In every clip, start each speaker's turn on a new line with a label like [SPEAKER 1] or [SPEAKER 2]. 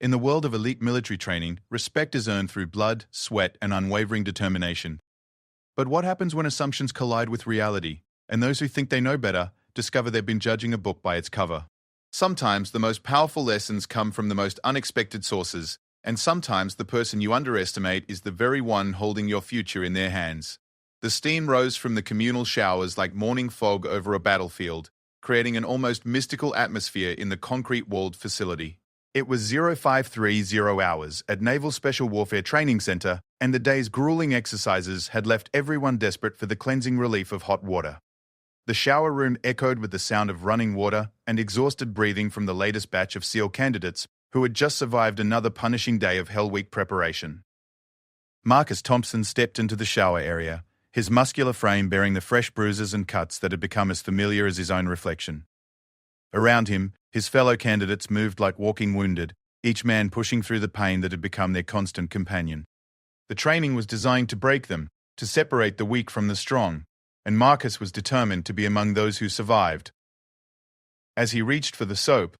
[SPEAKER 1] In the world of elite military training, respect is earned through blood, sweat, and unwavering determination. But what happens when assumptions collide with reality, and those who think they know better discover they've been judging a book by its cover? Sometimes the most powerful lessons come from the most unexpected sources, and sometimes the person you underestimate is the very one holding your future in their hands. The steam rose from the communal showers like morning fog over a battlefield, creating an almost mystical atmosphere in the concrete-walled facility. It was 0530 hours at Naval Special Warfare Training Center, and the day's grueling exercises had left everyone desperate for the cleansing relief of hot water. The shower room echoed with the sound of running water and exhausted breathing from the latest batch of SEAL candidates who had just survived another punishing day of Hell Week preparation. Marcus Thompson stepped into the shower area, his muscular frame bearing the fresh bruises and cuts that had become as familiar as his own reflection. Around him, his fellow candidates moved like walking wounded, each man pushing through the pain that had become their constant companion. The training was designed to break them, to separate the weak from the strong, and Marcus was determined to be among those who survived. As he reached for the soap,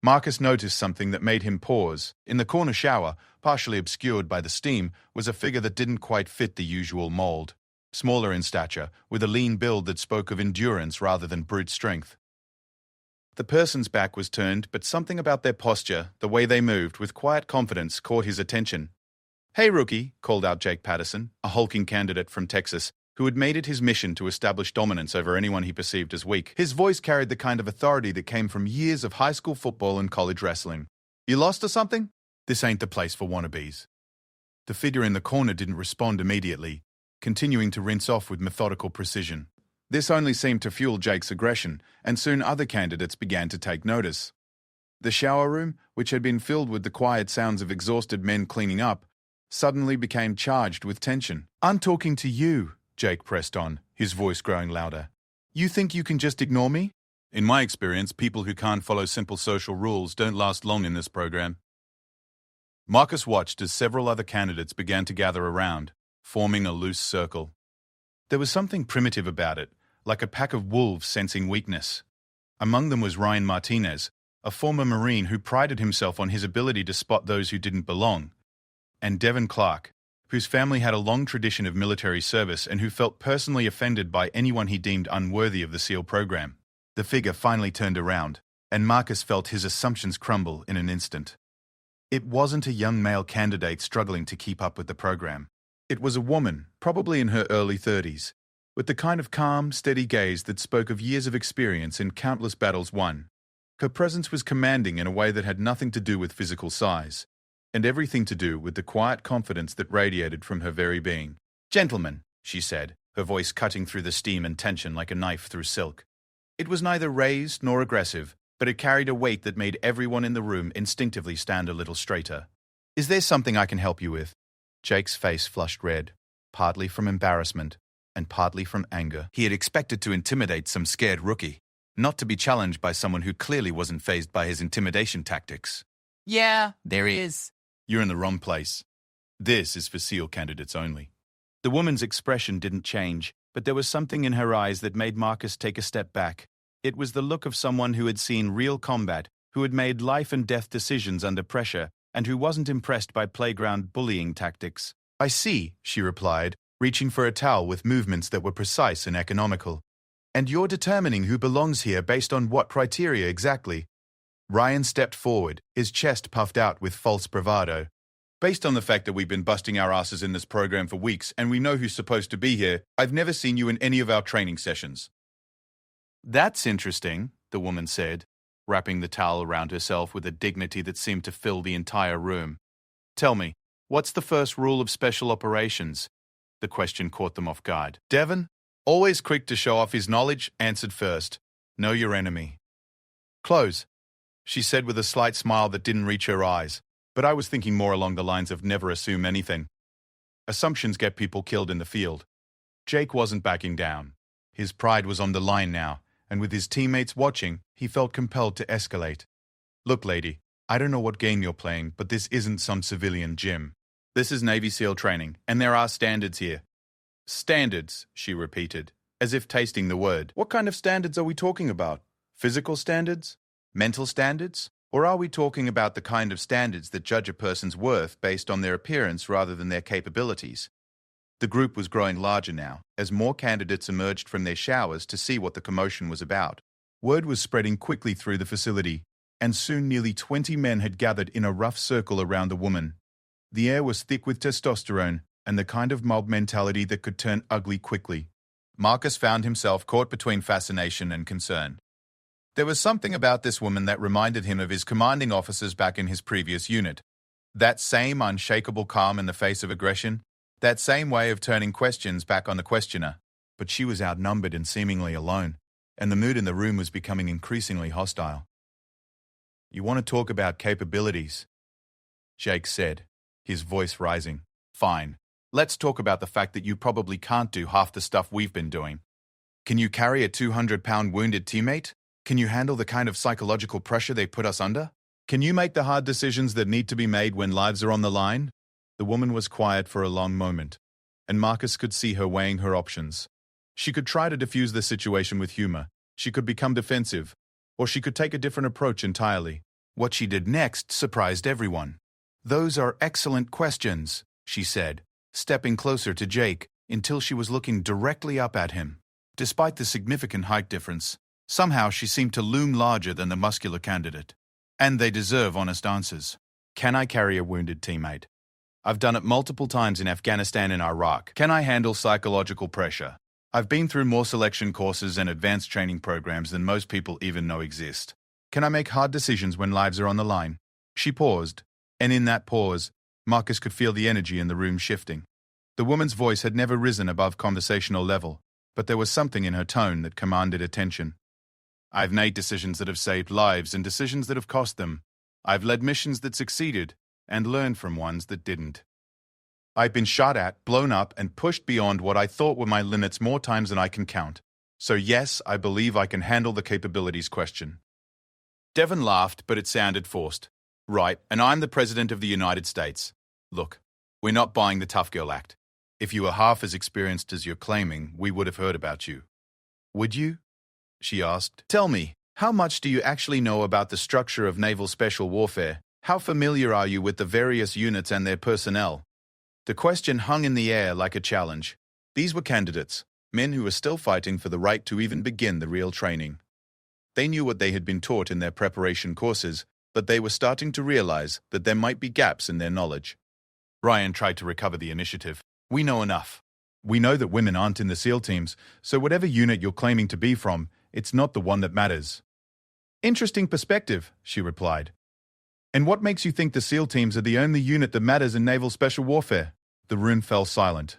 [SPEAKER 1] Marcus noticed something that made him pause. In the corner shower, partially obscured by the steam, was a figure that didn't quite fit the usual mold. Smaller in stature, with a lean build that spoke of endurance rather than brute strength. The person's back was turned, but something about their posture, the way they moved with quiet confidence, caught his attention. "Hey, rookie," called out Jake Patterson, a hulking candidate from Texas, who had made it his mission to establish dominance over anyone he perceived as weak. His voice carried the kind of authority that came from years of high school football and college wrestling. "You lost or something? This ain't the place for wannabes." The figure in the corner didn't respond immediately, continuing to rinse off with methodical precision. This only seemed to fuel Jake's aggression, and soon other candidates began to take notice. The shower room, which had been filled with the quiet sounds of exhausted men cleaning up, suddenly became charged with tension. "I'm talking to you," Jake pressed on, his voice growing louder. "You think you can just ignore me?" "In my experience, people who can't follow simple social rules don't last long in this program." Marcus watched as several other candidates began to gather around, forming a loose circle. There was something primitive about it, like a pack of wolves sensing weakness. Among them was Ryan Martinez, a former Marine who prided himself on his ability to spot those who didn't belong, and Devin Clark, whose family had a long tradition of military service and who felt personally offended by anyone he deemed unworthy of the SEAL program. The figure finally turned around, and Marcus felt his assumptions crumble in an instant. It wasn't a young male candidate struggling to keep up with the program. It was a woman, probably in her early 30s, with the kind of calm, steady gaze that spoke of years of experience in countless battles won. Her presence was commanding in a way that had nothing to do with physical size, and everything to do with the quiet confidence that radiated from her very being. "Gentlemen," she said, her voice cutting through the steam and tension like a knife through silk. It was neither raised nor aggressive, but it carried a weight that made everyone in the room instinctively stand a little straighter. "Is there something I can help you with?" Jake's face flushed red, partly from embarrassment and partly from anger. He had expected to intimidate some scared rookie, not to be challenged by someone who clearly wasn't fazed by his intimidation tactics.
[SPEAKER 2] "Yeah, there is."
[SPEAKER 1] "You're in the wrong place. This is for SEAL candidates only." The woman's expression didn't change, but there was something in her eyes that made Marcus take a step back. It was the look of someone who had seen real combat, who had made life-and-death decisions under pressure, and who wasn't impressed by playground bullying tactics. "I see," she replied, reaching for a towel with movements that were precise and economical. "And you're determining who belongs here based on what criteria exactly?" Ryan stepped forward, his chest puffed out with false bravado. "Based on the fact that we've been busting our asses in this program for weeks and we know who's supposed to be here, I've never seen you in any of our training sessions." "That's interesting," the woman said, wrapping the towel around herself with a dignity that seemed to fill the entire room. "Tell me, what's the first rule of special operations?" The question caught them off guard. Devin, always quick to show off his knowledge, answered first. "Know your enemy." "Close," she said with a slight smile that didn't reach her eyes, but I was thinking more along the lines of never assume anything. Assumptions get people killed in the field. Jake wasn't backing down. His pride was on the line now, and with his teammates watching, he felt compelled to escalate. "Look, lady, I don't know what game you're playing, but this isn't some civilian gym. This is Navy SEAL training, and there are standards here." "Standards," she repeated, as if tasting the word. "What kind of standards are we talking about? Physical standards? Mental standards? Or are we talking about the kind of standards that judge a person's worth based on their appearance rather than their capabilities? The group was growing larger now, as more candidates emerged from their showers to see what the commotion was about. Word was spreading quickly through the facility, and soon nearly 20 men had gathered in a rough circle around the woman. The air was thick with testosterone and the kind of mob mentality that could turn ugly quickly. Marcus found himself caught between fascination and concern. There was something about this woman that reminded him of his commanding officers back in his previous unit. That same unshakable calm in the face of aggression, that same way of turning questions back on the questioner. But she was outnumbered and seemingly alone, and the mood in the room was becoming increasingly hostile. "You want to talk about capabilities?" Jake said, his voice rising. "Fine. Let's talk about the fact that you probably can't do half the stuff we've been doing. Can you carry a 200-pound wounded teammate? Can you handle the kind of psychological pressure they put us under? Can you make the hard decisions that need to be made when lives are on the line?" The woman was quiet for a long moment, and Marcus could see her weighing her options. She could try to diffuse the situation with humor. She could become defensive, or she could take a different approach entirely. What she did next surprised everyone. "Those are excellent questions," she said, stepping closer to Jake until she was looking directly up at him. Despite the significant height difference, somehow she seemed to loom larger than the muscular candidate. "And they deserve honest answers. Can I carry a wounded teammate? I've done it multiple times in Afghanistan and Iraq. Can I handle psychological pressure? I've been through more selection courses and advanced training programs than most people even know exist. Can I make hard decisions when lives are on the line?" She paused, and in that pause, Marcus could feel the energy in the room shifting. The woman's voice had never risen above conversational level, but there was something in her tone that commanded attention. "I've made decisions that have saved lives and decisions that have cost them. I've led missions that succeeded and learned from ones that didn't. I've been shot at, blown up, and pushed beyond what I thought were my limits more times than I can count. So yes, I believe I can handle the capabilities question." Devon laughed, but it sounded forced. "Right, and I'm the President of the United States. Look, we're not buying the tough girl act. If you were half as experienced as you're claiming, we would have heard about you." "Would you?" she asked. "Tell me, how much do you actually know about the structure of naval special warfare? How familiar are you with the various units and their personnel?" The question hung in the air like a challenge. These were candidates, men who were still fighting for the right to even begin the real training. They knew what they had been taught in their preparation courses, but they were starting to realize that there might be gaps in their knowledge. Ryan tried to recover the initiative. "We know enough. We know that women aren't in the SEAL teams, so whatever unit you're claiming to be from, it's not the one that matters." "Interesting perspective," she replied. "And what makes you think the SEAL teams are the only unit that matters in naval special warfare?" The room fell silent.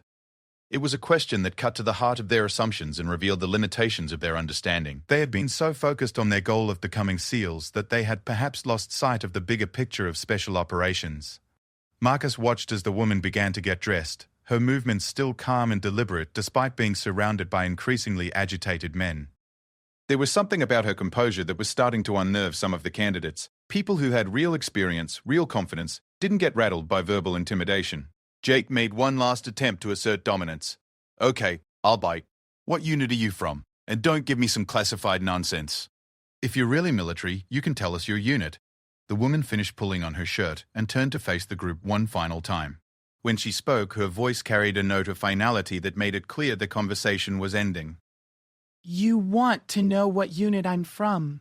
[SPEAKER 1] It was a question that cut to the heart of their assumptions and revealed the limitations of their understanding. They had been so focused on their goal of becoming SEALs that they had perhaps lost sight of the bigger picture of special operations. Marcus watched as the woman began to get dressed, her movements still calm and deliberate despite being surrounded by increasingly agitated men. There was something about her composure that was starting to unnerve some of the candidates. People who had real experience, real confidence, didn't get rattled by verbal intimidation. Jake made one last attempt to assert dominance. "Okay, I'll bite. What unit are you from? And don't give me some classified nonsense. If you're really military, you can tell us your unit." The woman finished pulling on her shirt and turned to face the group one final time. When she spoke, her voice carried a note of finality that made it clear the conversation was ending.
[SPEAKER 2] You want to know what unit I'm from?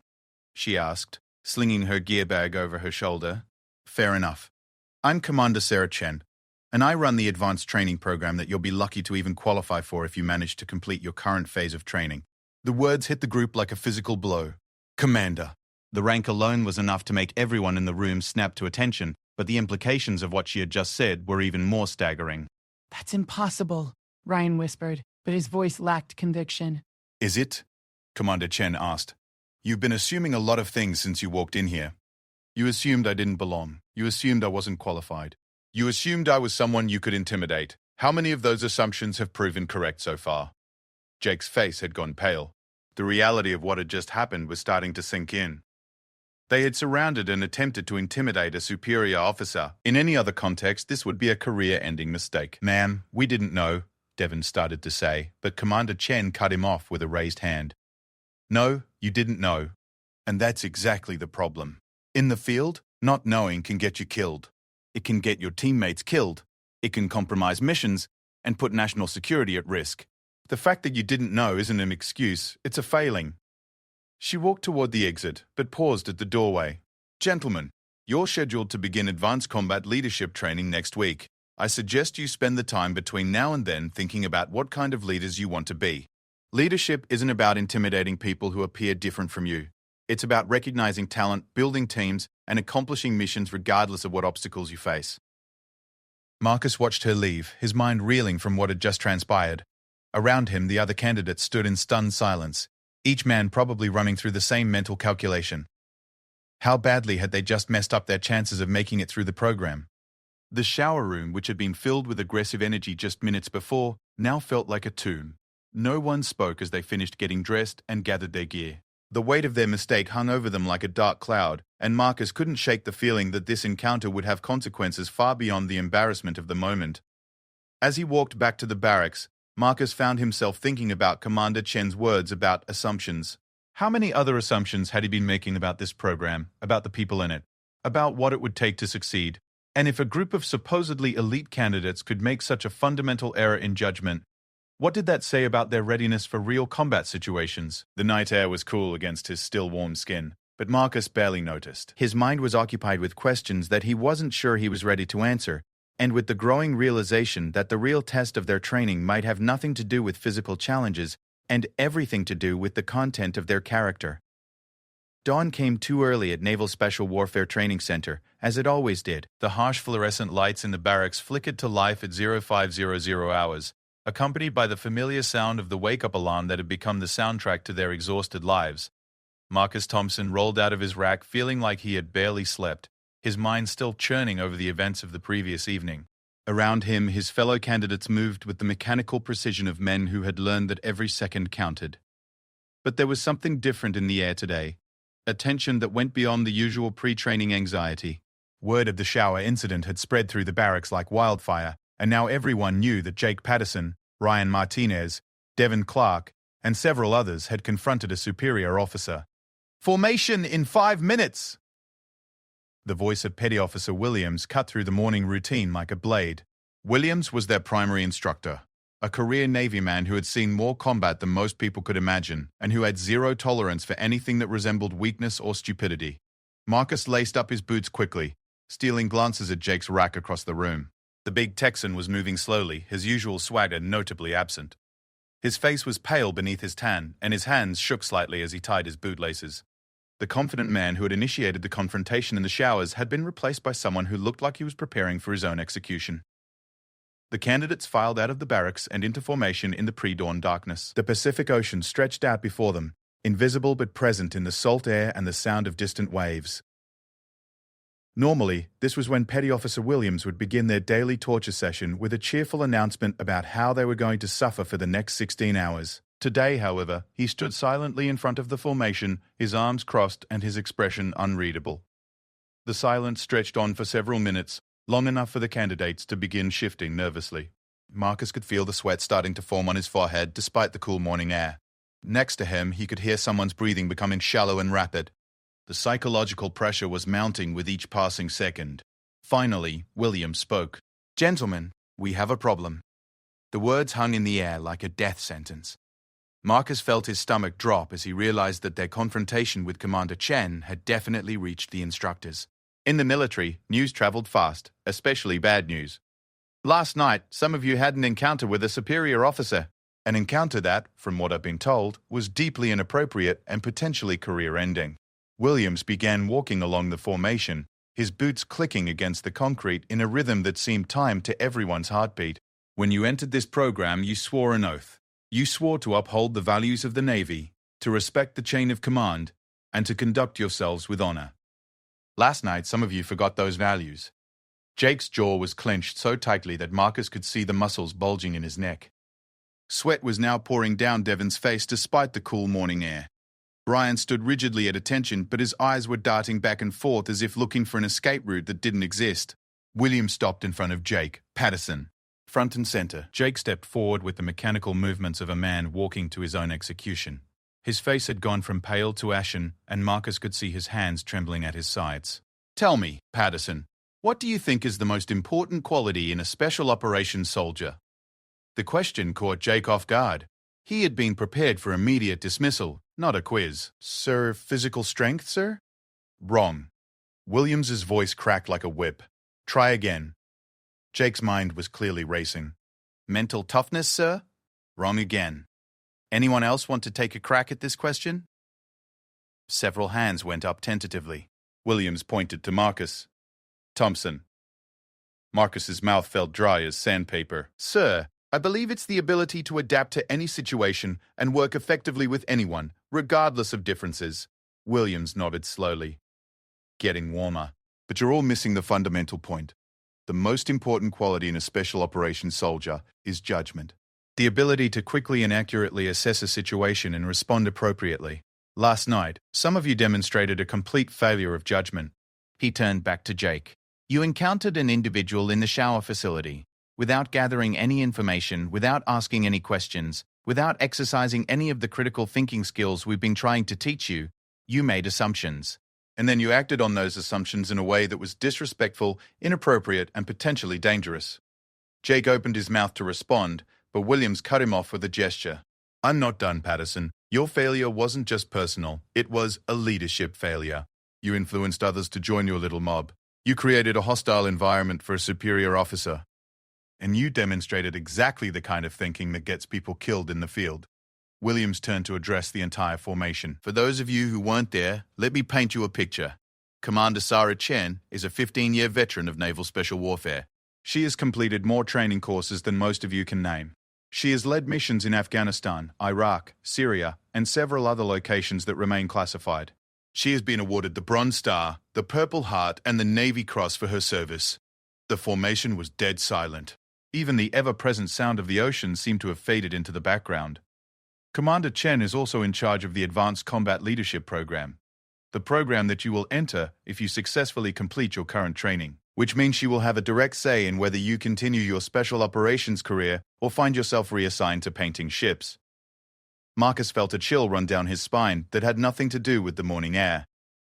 [SPEAKER 1] She asked, slinging her gear bag over her shoulder. "Fair enough. I'm Commander Sarah Chen, and I run the advanced training program that you'll be lucky to even qualify for if you manage to complete your current phase of training." The words hit the group like a physical blow. Commander. The rank alone was enough to make everyone in the room snap to attention, but the implications of what she had just said were even more staggering.
[SPEAKER 2] That's impossible, Ryan whispered, but his voice lacked conviction.
[SPEAKER 1] "Is it?" Commander Chen asked. "You've been assuming a lot of things since you walked in here. You assumed I didn't belong. You assumed I wasn't qualified. You assumed I was someone you could intimidate. How many of those assumptions have proven correct so far?" Jake's face had gone pale. The reality of what had just happened was starting to sink in. They had surrounded and attempted to intimidate a superior officer. In any other context, this would be a career-ending mistake. "Ma'am, we didn't know," Devon started to say, but Commander Chen cut him off with a raised hand. "No, you didn't know. And that's exactly the problem. In the field, not knowing can get you killed. It can get your teammates killed. It can compromise missions and put national security at risk. The fact that you didn't know isn't an excuse, it's a failing. She walked toward the exit, but paused at the doorway. Gentlemen, you're scheduled to begin advanced combat leadership training next week. I suggest you spend the time between now and then thinking about what kind of leaders you want to be. Leadership isn't about intimidating people who appear different from you. It's about recognizing talent, building teams, and accomplishing missions regardless of what obstacles you face. Marcus watched her leave, his mind reeling from what had just transpired. Around him, the other candidates stood in stunned silence, each man probably running through the same mental calculation. How badly had they just messed up their chances of making it through the program? The shower room, which had been filled with aggressive energy just minutes before, now felt like a tomb. No one spoke as they finished getting dressed and gathered their gear. The weight of their mistake hung over them like a dark cloud, and Marcus couldn't shake the feeling that this encounter would have consequences far beyond the embarrassment of the moment. As he walked back to the barracks, Marcus found himself thinking about Commander Chen's words about assumptions. How many other assumptions had he been making about this program, about the people in it, about what it would take to succeed? And if a group of supposedly elite candidates could make such a fundamental error in judgment, what did that say about their readiness for real combat situations? The night air was cool against his still warm skin, but Marcus barely noticed. His mind was occupied with questions that he wasn't sure he was ready to answer, and with the growing realization that the real test of their training might have nothing to do with physical challenges and everything to do with the content of their character. Dawn came too early at Naval Special Warfare Training Center, as it always did. The harsh fluorescent lights in the barracks flickered to life at 0500 hours, accompanied by the familiar sound of the wake-up alarm that had become the soundtrack to their exhausted lives. Marcus Thompson rolled out of his rack feeling like he had barely slept, his mind still churning over the events of the previous evening. Around him, his fellow candidates moved with the mechanical precision of men who had learned that every second counted. But there was something different in the air today, a tension that went beyond the usual pre-training anxiety. Word of the shower incident had spread through the barracks like wildfire, and now everyone knew that Jake Patterson, Ryan Martinez, Devin Clark, and several others had confronted a superior officer. "Formation in 5 minutes!" The voice of Petty Officer Williams cut through the morning routine like a blade. Williams was their primary instructor, a career Navy man who had seen more combat than most people could imagine, and who had zero tolerance for anything that resembled weakness or stupidity. Marcus laced up his boots quickly, stealing glances at Jake's rack across the room. The big Texan was moving slowly, his usual swagger notably absent. His face was pale beneath his tan, and his hands shook slightly as he tied his bootlaces. The confident man who had initiated the confrontation in the showers had been replaced by someone who looked like he was preparing for his own execution. The candidates filed out of the barracks and into formation in the pre-dawn darkness. The Pacific Ocean stretched out before them, invisible but present in the salt air and the sound of distant waves. Normally, this was when Petty Officer Williams would begin their daily torture session with a cheerful announcement about how they were going to suffer for the next 16 hours. Today, however, he stood silently in front of the formation, his arms crossed and his expression unreadable. The silence stretched on for several minutes, long enough for the candidates to begin shifting nervously. Marcus could feel the sweat starting to form on his forehead despite the cool morning air. Next to him, he could hear someone's breathing becoming shallow and rapid. The psychological pressure was mounting with each passing second. Finally, Williams spoke. "Gentlemen, we have a problem." The words hung in the air like a death sentence. Marcus felt his stomach drop as he realized that their confrontation with Commander Chen had definitely reached the instructors. In the military, news traveled fast, especially bad news. "Last night, some of you had an encounter with a superior officer. An encounter that, from what I've been told, was deeply inappropriate and potentially career-ending." Williams began walking along the formation, his boots clicking against the concrete in a rhythm that seemed timed to everyone's heartbeat. "When you entered this program, you swore an oath. You swore to uphold the values of the Navy, to respect the chain of command, and to conduct yourselves with honor. Last night, some of you forgot those values." Jake's jaw was clenched so tightly that Marcus could see the muscles bulging in his neck. Sweat was now pouring down Devin's face despite the cool morning air. Ryan stood rigidly at attention, but his eyes were darting back and forth as if looking for an escape route that didn't exist. William stopped in front of Jake Patterson. Front and center, Jake stepped forward with the mechanical movements of a man walking to his own execution. His face had gone from pale to ashen, and Marcus could see his hands trembling at his sides. "Tell me, Patterson, what do you think is the most important quality in a special operations soldier?" The question caught Jake off guard. He had been prepared for immediate dismissal, not a quiz. "Sir, physical strength, sir?" "Wrong." Williams's voice cracked like a whip. "Try again." Jake's mind was clearly racing. "Mental toughness, sir?" "Wrong again." "Anyone else want to take a crack at this question?" Several hands went up tentatively. Williams pointed to Marcus. "Thompson." Marcus's mouth felt dry as sandpaper. "Sir, I believe it's the ability to adapt to any situation and work effectively with anyone, regardless of differences." Williams nodded slowly. "Getting warmer. But you're all missing the fundamental point. The most important quality in a special operations soldier is judgment. The ability to quickly and accurately assess a situation and respond appropriately. Last night, some of you demonstrated a complete failure of judgment." He turned back to Jake. "You encountered an individual in the shower facility. Without gathering any information, without asking any questions, without exercising any of the critical thinking skills we've been trying to teach you, you made assumptions. And then you acted on those assumptions in a way that was disrespectful, inappropriate, and potentially dangerous." Jake opened his mouth to respond, but Williams cut him off with a gesture. "I'm not done, Patterson. Your failure wasn't just personal. It was a leadership failure. You influenced others to join your little mob. You created a hostile environment for a superior officer. And you demonstrated exactly the kind of thinking that gets people killed in the field." Williams turned to address the entire formation. "For those of you who weren't there, let me paint you a picture. Commander Sarah Chen is a 15-year veteran of naval special warfare. She has completed more training courses than most of you can name. She has led missions in Afghanistan, Iraq, Syria, and several other locations that remain classified. She has been awarded the Bronze Star, the Purple Heart, and the Navy Cross for her service." The formation was dead silent. Even the ever-present sound of the ocean seemed to have faded into the background. "Commander Chen is also in charge of the Advanced Combat Leadership Program, the program that you will enter if you successfully complete your current training, which means she will have a direct say in whether you continue your special operations career or find yourself reassigned to painting ships." Marcus felt a chill run down his spine that had nothing to do with the morning air.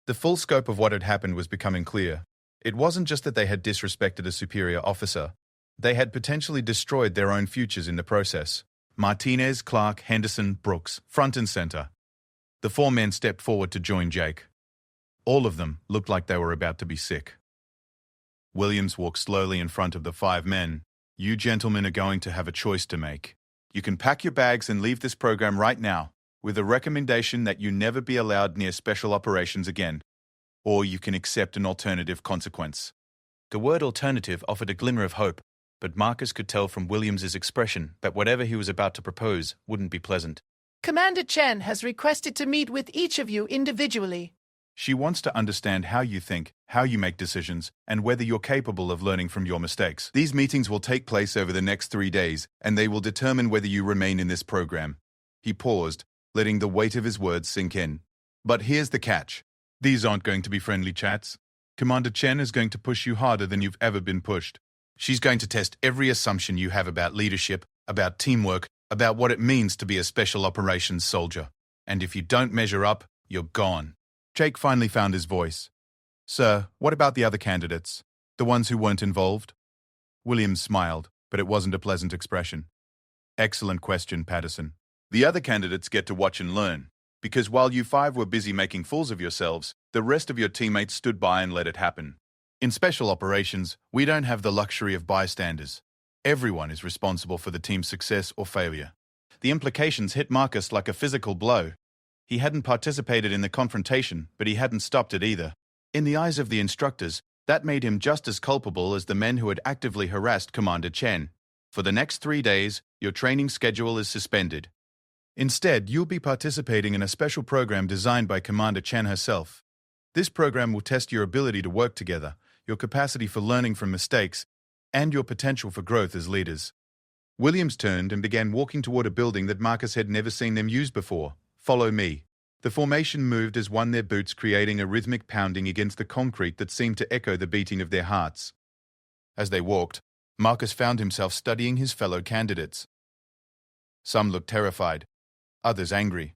[SPEAKER 1] The full scope of what had happened was becoming clear. It wasn't just that they had disrespected a superior officer. They had potentially destroyed their own futures in the process. Martinez, Clark, Henderson, Brooks, front and center. The four men stepped forward to join Jake. All of them looked like they were about to be sick. Williams walked slowly in front of the five men. "You gentlemen are going to have a choice to make. You can pack your bags and leave this program right now, with a recommendation that you never be allowed near special operations again. Or you can accept an alternative consequence." The word alternative offered a glimmer of hope, but Marcus could tell from Williams's expression that whatever he was about to propose wouldn't be pleasant.
[SPEAKER 2] Commander Chen has requested to meet with each of you individually.
[SPEAKER 1] "She wants to understand how you think, how you make decisions, and whether you're capable of learning from your mistakes. These meetings will take place over the next 3 days, and they will determine whether you remain in this program." He paused, letting the weight of his words sink in. "But here's the catch. These aren't going to be friendly chats. Commander Chen is going to push you harder than you've ever been pushed. She's going to test every assumption you have about leadership, about teamwork, about what it means to be a special operations soldier. And if you don't measure up, you're gone." Jake finally found his voice. "Sir, what about the other candidates? The ones who weren't involved?" Williams smiled, but it wasn't a pleasant expression. "Excellent question, Patterson. The other candidates get to watch and learn, because while you five were busy making fools of yourselves, the rest of your teammates stood by and let it happen. In special operations, we don't have the luxury of bystanders. Everyone is responsible for the team's success or failure." The implications hit Marcus like a physical blow. He hadn't participated in the confrontation, but he hadn't stopped it either. In the eyes of the instructors, that made him just as culpable as the men who had actively harassed Commander Chen. "For the next 3 days, your training schedule is suspended. Instead, you'll be participating in a special program designed by Commander Chen herself. This program will test your ability to work together, your capacity for learning from mistakes, and your potential for growth as leaders." Williams turned and began walking toward a building that Marcus had never seen them use before. "Follow me." The formation moved as one, their boots creating a rhythmic pounding against the concrete that seemed to echo the beating of their hearts. As they walked, Marcus found himself studying his fellow candidates. Some looked terrified, others angry.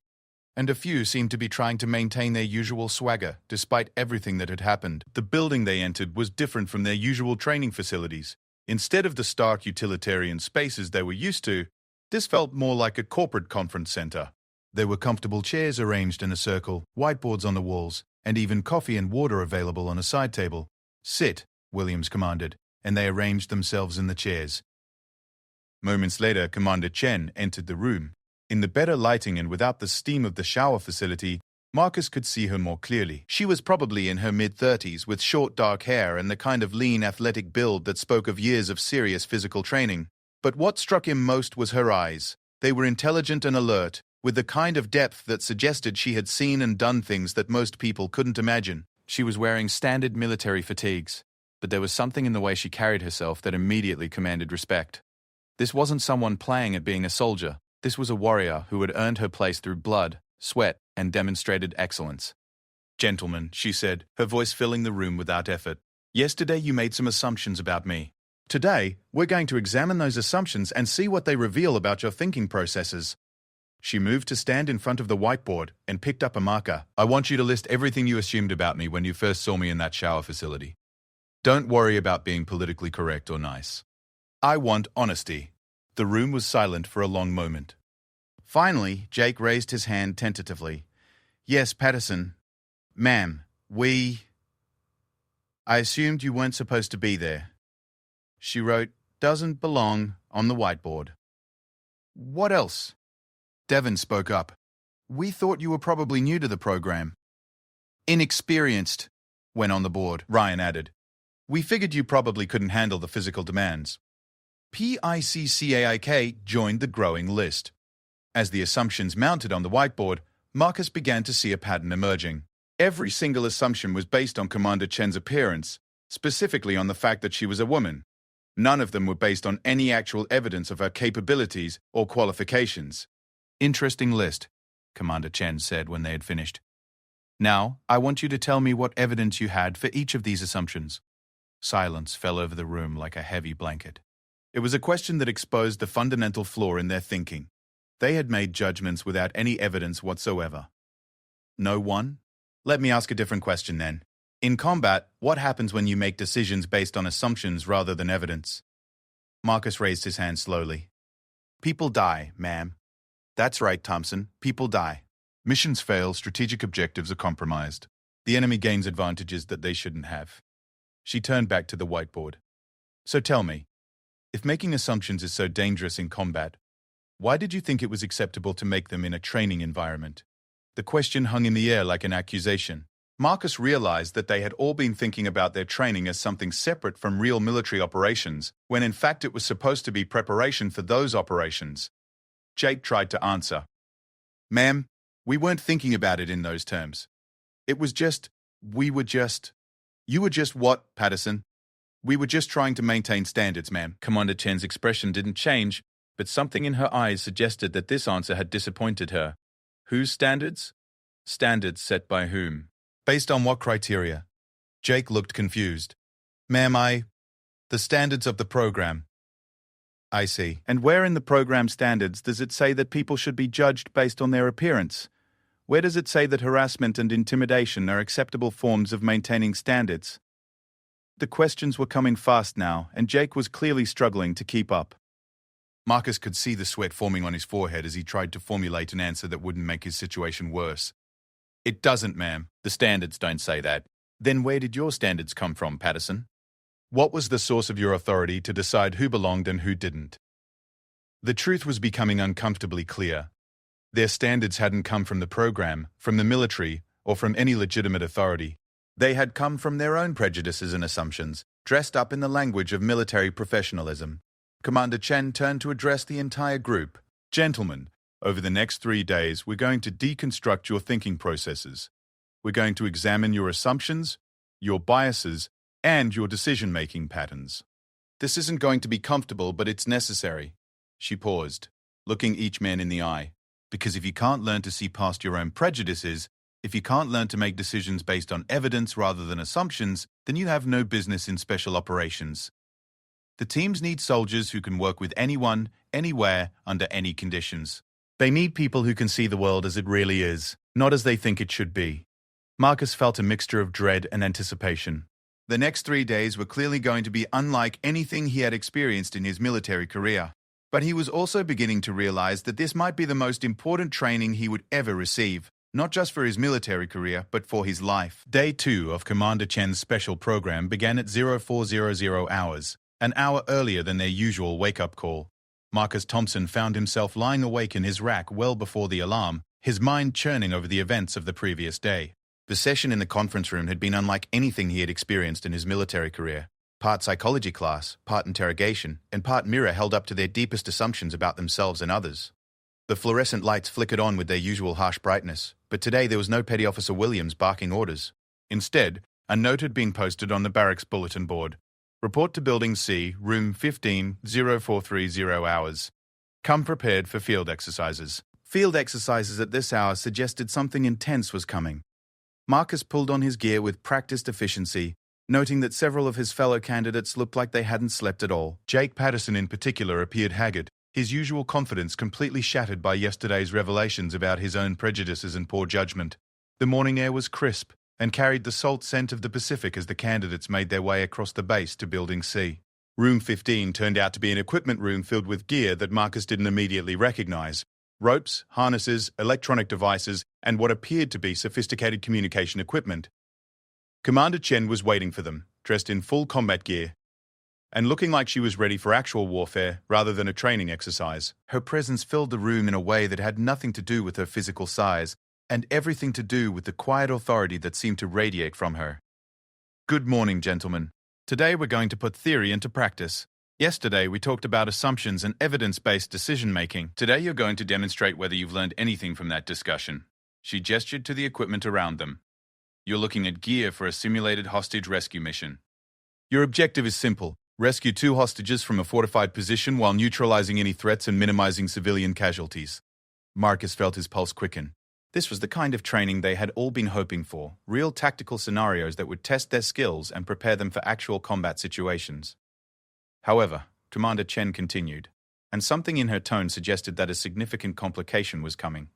[SPEAKER 1] and a few seemed to be trying to maintain their usual swagger, despite everything that had happened. The building they entered was different from their usual training facilities. Instead of the stark utilitarian spaces they were used to, this felt more like a corporate conference center. There were comfortable chairs arranged in a circle, whiteboards on the walls, and even coffee and water available on a side table. "Sit," Williams commanded, and they arranged themselves in the chairs. Moments later, Commander Chen entered the room. In the better lighting and without the steam of the shower facility, Marcus could see her more clearly. She was probably in her mid-30s, with short dark hair and the kind of lean, athletic build that spoke of years of serious physical training. But what struck him most was her eyes. They were intelligent and alert, with the kind of depth that suggested she had seen and done things that most people couldn't imagine. She was wearing standard military fatigues, but there was something in the way she carried herself that immediately commanded respect. This wasn't someone playing at being a soldier. This was a warrior who had earned her place through blood, sweat, and demonstrated excellence. "Gentlemen," she said, her voice filling the room without effort. "Yesterday you made some assumptions about me. Today, we're going to examine those assumptions and see what they reveal about your thinking processes." She moved to stand in front of the whiteboard and picked up a marker. "I want you to list everything you assumed about me when you first saw me in that shower facility. Don't worry about being politically correct or nice. I want honesty." The room was silent for a long moment. Finally, Jake raised his hand tentatively. "Yes, Patterson. Ma'am, I assumed you weren't supposed to be there." She wrote, "Doesn't belong," on the whiteboard. "What else?" Devon spoke up. "We thought you were probably new to the program." "Inexperienced," went on the board, Ryan added. "We figured you probably couldn't handle the physical demands." PICCAIK joined the growing list. As the assumptions mounted on the whiteboard, Marcus began to see a pattern emerging. Every single assumption was based on Commander Chen's appearance, specifically on the fact that she was a woman. None of them were based on any actual evidence of her capabilities or qualifications. "Interesting list," Commander Chen said when they had finished. "Now, I want you to tell me what evidence you had for each of these assumptions." Silence fell over the room like a heavy blanket. It was a question that exposed the fundamental flaw in their thinking. They had made judgments without any evidence whatsoever. "No one?" "Let me ask a different question then. In combat, what happens when you make decisions based on assumptions rather than evidence?" Marcus raised his hand slowly. "People die, ma'am." "That's right, Thompson. People die. Missions fail, strategic objectives are compromised. The enemy gains advantages that they shouldn't have." She turned back to the whiteboard. "So tell me, if making assumptions is so dangerous in combat, why did you think it was acceptable to make them in a training environment?" The question hung in the air like an accusation. Marcus realized that they had all been thinking about their training as something separate from real military operations, when in fact it was supposed to be preparation for those operations. Jake tried to answer. "Ma'am, we weren't thinking about it in those terms. It was just, You were just what, Patterson?" "We were just trying to maintain standards, ma'am." Commander Chen's expression didn't change, but something in her eyes suggested that this answer had disappointed her. "Whose standards?" "Standards set by whom?" "Based on what criteria?" Jake looked confused. "Ma'am, the standards of the program." "I see. And where in the program standards does it say that people should be judged based on their appearance? Where does it say that harassment and intimidation are acceptable forms of maintaining standards?" The questions were coming fast now, and Jake was clearly struggling to keep up. Marcus could see the sweat forming on his forehead as he tried to formulate an answer that wouldn't make his situation worse. "It doesn't, ma'am. The standards don't say that." "Then where did your standards come from, Patterson? What was the source of your authority to decide who belonged and who didn't?" The truth was becoming uncomfortably clear. Their standards hadn't come from the program, from the military, or from any legitimate authority. They had come from their own prejudices and assumptions, dressed up in the language of military professionalism. Commander Chen turned to address the entire group. "Gentlemen, over the next 3 days, we're going to deconstruct your thinking processes. We're going to examine your assumptions, your biases, and your decision-making patterns. This isn't going to be comfortable, but it's necessary." She paused, looking each man in the eye. "Because if you can't learn to see past your own prejudices, if you can't learn to make decisions based on evidence rather than assumptions, then you have no business in special operations. The teams need soldiers who can work with anyone, anywhere, under any conditions. They need people who can see the world as it really is, not as they think it should be. Marcus felt a mixture of dread and anticipation. The next 3 days were clearly going to be unlike anything he had experienced in his military career. But he was also beginning to realize that this might be the most important training he would ever receive, not just for his military career, but for his life. Day 2 of Commander Chen's special program began at 0400 hours, an hour earlier than their usual wake-up call. Marcus Thompson found himself lying awake in his rack well before the alarm, his mind churning over the events of the previous day. The session in the conference room had been unlike anything he had experienced in his military career. Part psychology class, part interrogation, and part mirror held up to their deepest assumptions about themselves and others. The fluorescent lights flickered on with their usual harsh brightness, but today there was no Petty Officer Williams barking orders. Instead, a note had been posted on the barracks bulletin board. Report to Building C, Room 15, 0430 hours. Come prepared for field exercises. Field exercises at this hour suggested something intense was coming. Marcus pulled on his gear with practiced efficiency, noting that several of his fellow candidates looked like they hadn't slept at all. Jake Patterson in particular appeared haggard, his usual confidence completely shattered by yesterday's revelations about his own prejudices and poor judgment. The morning air was crisp and carried the salt scent of the Pacific as the candidates made their way across the base to Building C. Room 15 turned out to be an equipment room filled with gear that Marcus didn't immediately recognize. Ropes, harnesses, electronic devices, and what appeared to be sophisticated communication equipment. Commander Chen was waiting for them, dressed in full combat gear, and looking like she was ready for actual warfare rather than a training exercise. Her presence filled the room in a way that had nothing to do with her physical size, and everything to do with the quiet authority that seemed to radiate from her. Good morning, gentlemen. Today we're going to put theory into practice. Yesterday we talked about assumptions and evidence-based decision-making. Today you're going to demonstrate whether you've learned anything from that discussion. She gestured to the equipment around them. You're looking at gear for a simulated hostage rescue mission. Your objective is simple. Rescue 2 hostages from a fortified position while neutralizing any threats and minimizing civilian casualties. Marcus felt his pulse quicken. This was the kind of training they had all been hoping for, real tactical scenarios that would test their skills and prepare them for actual combat situations. However, Commander Chen continued, and something in her tone suggested that a significant complication was coming.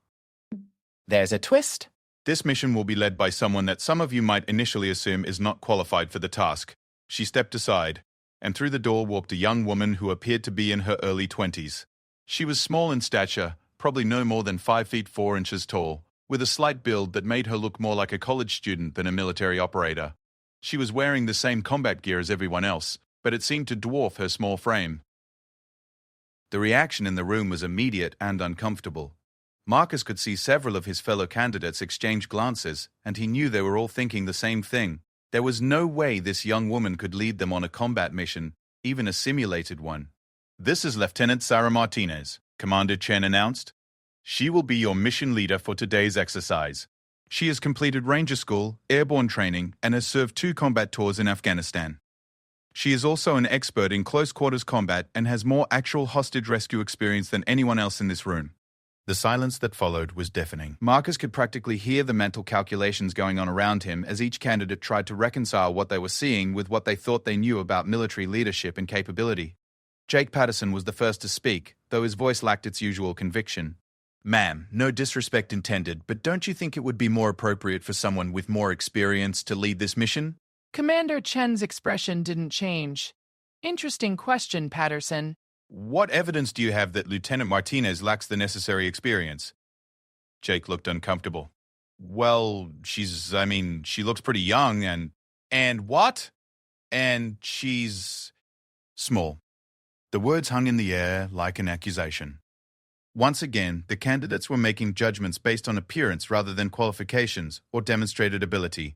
[SPEAKER 2] There's a twist.
[SPEAKER 1] This mission will be led by someone that some of you might initially assume is not qualified for the task. She stepped aside, and through the door walked a young woman who appeared to be in her early 20s. She was small in stature, probably no more than 5 feet 4 inches tall, with a slight build that made her look more like a college student than a military operator. She was wearing the same combat gear as everyone else, but it seemed to dwarf her small frame. The reaction in the room was immediate and uncomfortable. Marcus could see several of his fellow candidates exchange glances, and he knew they were all thinking the same thing. There was no way this young woman could lead them on a combat mission, even a simulated one. This is Lieutenant Sarah Martinez, Commander Chen announced. She will be your mission leader for today's exercise. She has completed Ranger School, airborne training, and has served 2 combat tours in Afghanistan. She is also an expert in close-quarters combat and has more actual hostage rescue experience than anyone else in this room. The silence that followed was deafening. Marcus could practically hear the mental calculations going on around him as each candidate tried to reconcile what they were seeing with what they thought they knew about military leadership and capability. Jake Patterson was the first to speak, though his voice lacked its usual conviction. Ma'am, no disrespect intended, but don't you think it would be more appropriate for someone with more experience to lead this mission?
[SPEAKER 2] Commander Chen's expression didn't change. Interesting question, Patterson.
[SPEAKER 1] What evidence do you have that Lieutenant Martinez lacks the necessary experience? Jake looked uncomfortable. Well, she looks pretty young and what? And she's small. The words hung in the air like an accusation. Once again, the candidates were making judgments based on appearance rather than qualifications or demonstrated ability.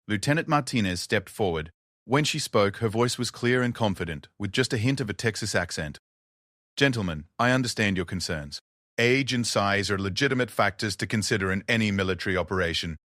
[SPEAKER 1] Lieutenant Martinez stepped forward. When she spoke, her voice was clear and confident, with just a hint of a Texas accent. Gentlemen, I understand your concerns. Age and size are legitimate factors to consider in any military operation.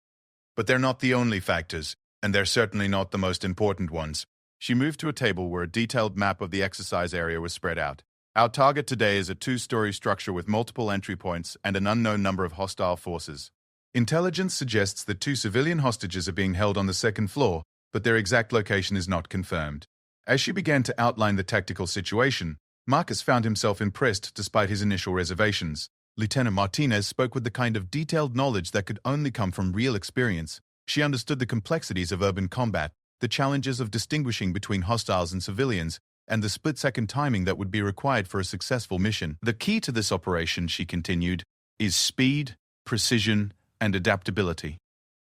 [SPEAKER 1] But they're not the only factors, and they're certainly not the most important ones. She moved to a table where a detailed map of the exercise area was spread out. Our target today is a 2-story structure with multiple entry points and an unknown number of hostile forces. Intelligence suggests that 2 civilian hostages are being held on the 2nd floor, but their exact location is not confirmed. As she began to outline the tactical situation, Marcus found himself impressed despite his initial reservations. Lieutenant Martinez spoke with the kind of detailed knowledge that could only come from real experience. She understood the complexities of urban combat, the challenges of distinguishing between hostiles and civilians, and the split-second timing that would be required for a successful mission. The key to this operation, she continued, is speed, precision, and adaptability.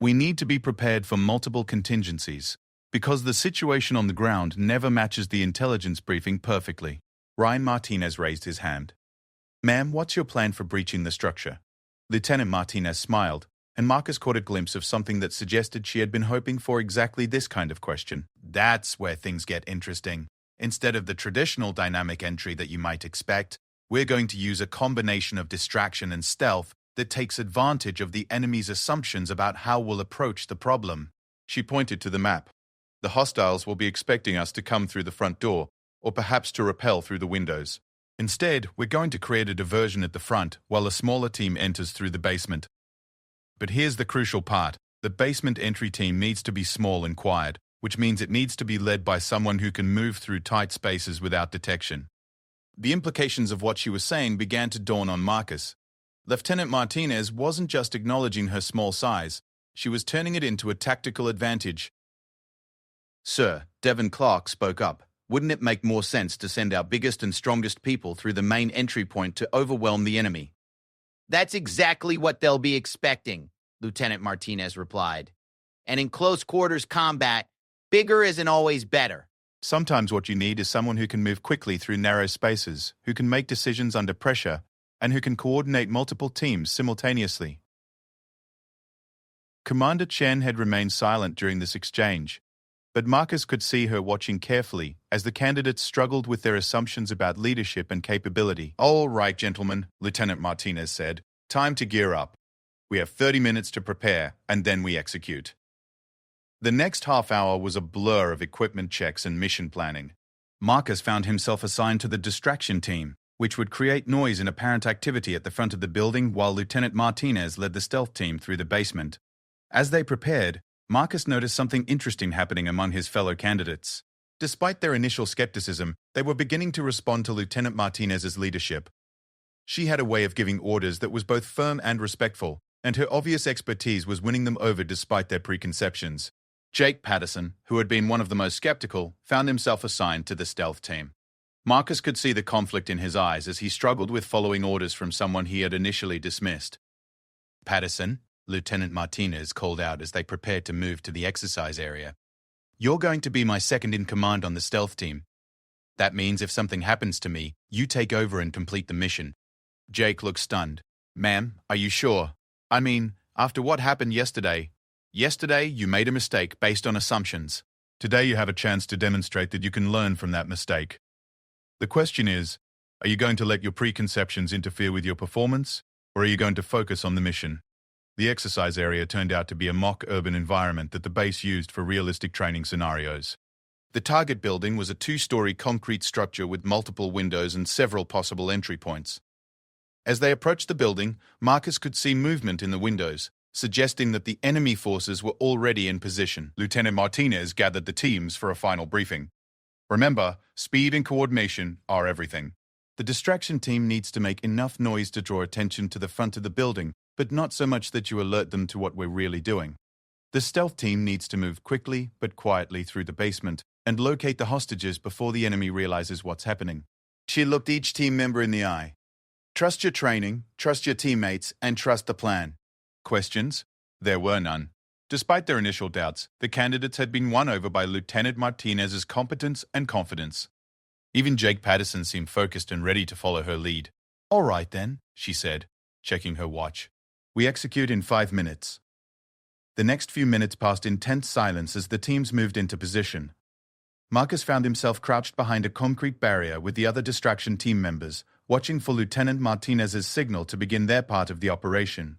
[SPEAKER 1] We need to be prepared for multiple contingencies, because the situation on the ground never matches the intelligence briefing perfectly. Ryan Martinez raised his hand. Ma'am, what's your plan for breaching the structure? Lieutenant Martinez smiled, and Marcus caught a glimpse of something that suggested she had been hoping for exactly this kind of question. That's where things get interesting. Instead of the traditional dynamic entry that you might expect, we're going to use a combination of distraction and stealth that takes advantage of the enemy's assumptions about how we'll approach the problem. She pointed to the map. The hostiles will be expecting us to come through the front door, or perhaps to rappel through the windows. Instead, we're going to create a diversion at the front while a smaller team enters through the basement. But here's the crucial part. The basement entry team needs to be small and quiet, which means it needs to be led by someone who can move through tight spaces without detection. The implications of what she was saying began to dawn on Marcus. Lieutenant Martinez wasn't just acknowledging her small size, she was turning it into a tactical advantage. Sir, Devon Clark spoke up. Wouldn't it make more sense to send our biggest and strongest people through the main entry point to overwhelm the enemy?
[SPEAKER 3] That's exactly what they'll be expecting, Lieutenant Martinez replied. And in close quarters combat, bigger isn't always better.
[SPEAKER 1] Sometimes what you need is someone who can move quickly through narrow spaces, who can make decisions under pressure, and who can coordinate multiple teams simultaneously. Commander Chen had remained silent during this exchange, but Marcus could see her watching carefully as the candidates struggled with their assumptions about leadership and capability. All right, gentlemen, Lieutenant Martinez said. Time to gear up. We have 30 minutes to prepare, and then we execute. The next half hour was a blur of equipment checks and mission planning. Marcus found himself assigned to the distraction team, which would create noise and apparent activity at the front of the building while Lieutenant Martinez led the stealth team through the basement. As they prepared, Marcus noticed something interesting happening among his fellow candidates. Despite their initial skepticism, they were beginning to respond to Lieutenant Martinez's leadership. She had a way of giving orders that was both firm and respectful, and her obvious expertise was winning them over despite their preconceptions. Jake Patterson, who had been one of the most skeptical, found himself assigned to the stealth team. Marcus could see the conflict in his eyes as he struggled with following orders from someone he had initially dismissed. Patterson, Lieutenant Martinez called out as they prepared to move to the exercise area. You're going to be my second in command on the stealth team. That means if something happens to me, you take over and complete the mission. Jake looked stunned. Ma'am, are you sure? I mean, after what happened yesterday. Yesterday, you made a mistake based on assumptions. Today you have a chance to demonstrate that you can learn from that mistake. The question is, are you going to let your preconceptions interfere with your performance, or are you going to focus on the mission? The exercise area turned out to be a mock urban environment that the base used for realistic training scenarios. The target building was a 2-story concrete structure with multiple windows and several possible entry points. As they approached the building, Marcus could see movement in the windows, suggesting that the enemy forces were already in position. Lieutenant Martinez gathered the teams for a final briefing. Remember, speed and coordination are everything. The distraction team needs to make enough noise to draw attention to the front of the building, but not so much that you alert them to what we're really doing. The stealth team needs to move quickly but quietly through the basement and locate the hostages before the enemy realizes what's happening. She looked each team member in the eye. Trust your training, trust your teammates, and trust the plan. Questions? There were none. Despite their initial doubts, the candidates had been won over by Lieutenant Martinez's competence and confidence. Even Jake Patterson seemed focused and ready to follow her lead. All right then, she said, checking her watch. We execute in 5 minutes. The next few minutes passed in tense silence as the teams moved into position. Marcus found himself crouched behind a concrete barrier with the other distraction team members, watching for Lieutenant Martinez's signal to begin their part of the operation.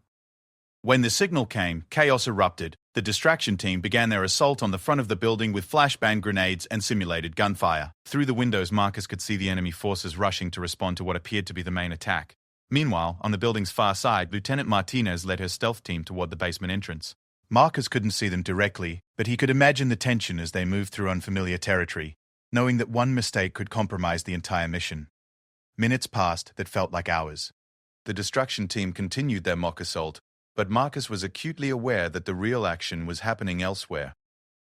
[SPEAKER 1] When the signal came, chaos erupted. The distraction team began their assault on the front of the building with flashbang grenades and simulated gunfire. Through the windows, Marcus could see the enemy forces rushing to respond to what appeared to be the main attack. Meanwhile, on the building's far side, Lieutenant Martinez led her stealth team toward the basement entrance. Marcus couldn't see them directly, but he could imagine the tension as they moved through unfamiliar territory, knowing that one mistake could compromise the entire mission. Minutes passed that felt like hours. The destruction team continued their mock assault, but Marcus was acutely aware that the real action was happening elsewhere.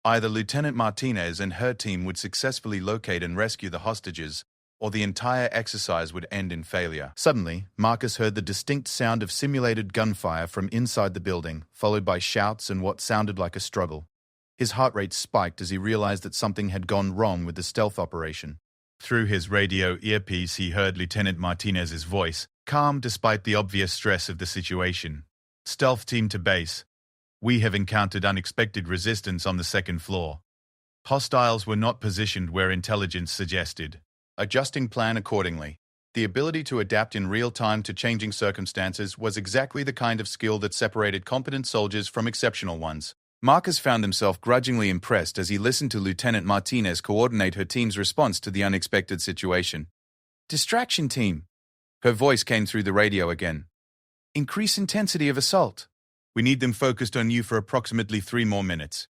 [SPEAKER 1] Either Lieutenant Martinez and her team would successfully locate and rescue the hostages, or the entire exercise would end in failure. Suddenly, Marcus heard the distinct sound of simulated gunfire from inside the building, followed by shouts and what sounded like a struggle. His heart rate spiked as he realized that something had gone wrong with the stealth operation. Through his radio earpiece, he heard Lieutenant Martinez's voice, calm despite the obvious stress of the situation. "Stealth team to base. We have encountered unexpected resistance on the second floor. Hostiles were not positioned where intelligence suggested. Adjusting plan accordingly." The ability to adapt in real time to changing circumstances was exactly the kind of skill that separated competent soldiers from exceptional ones. Marcus found himself grudgingly impressed as he listened to Lieutenant Martinez coordinate her team's response to the unexpected situation. "Distraction team." Her voice came through the radio again. "Increase intensity of assault. We need them focused on you for approximately 3 more minutes."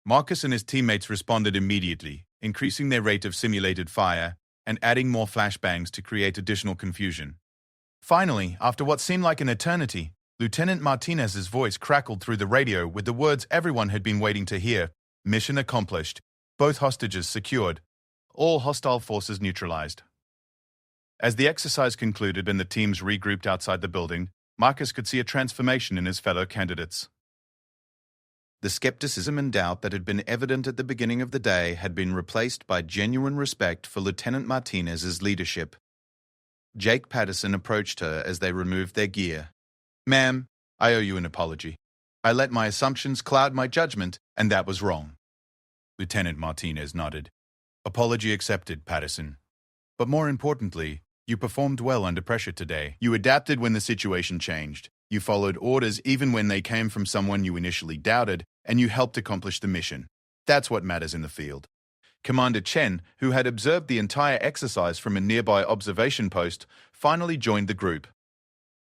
[SPEAKER 1] Marcus and his teammates responded immediately, increasing their rate of simulated fire and adding more flashbangs to create additional confusion. Finally, after what seemed like an eternity, Lieutenant Martinez's voice crackled through the radio with the words everyone had been waiting to hear. "Mission accomplished. Both hostages secured. All hostile forces neutralized." As the exercise concluded and the teams regrouped outside the building, Marcus could see a transformation in his fellow candidates. The skepticism and doubt that had been evident at the beginning of the day had been replaced by genuine respect for Lieutenant Martinez's leadership. Jake Patterson approached her as they removed their gear. "Ma'am, I owe you an apology. I let my assumptions cloud my judgment, and that was wrong." Lieutenant Martinez nodded. "Apology accepted, Patterson. But more importantly, you performed well under pressure today. You adapted when the situation changed. You followed orders even when they came from someone you initially doubted, and you helped accomplish the mission. That's what matters in the field." Commander Chen, who had observed the entire exercise from a nearby observation post, finally joined the group.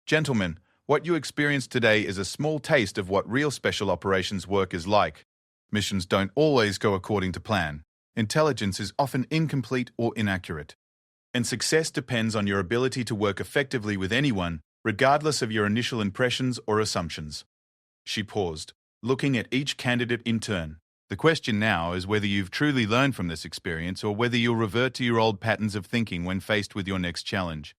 [SPEAKER 1] "Gentlemen, what you experienced today is a small taste of what real special operations work is like. Missions don't always go according to plan. Intelligence is often incomplete or inaccurate. And success depends on your ability to work effectively with anyone, regardless of your initial impressions or assumptions." She paused, looking at each candidate in turn. "The question now is whether you've truly learned from this experience or whether you'll revert to your old patterns of thinking when faced with your next challenge."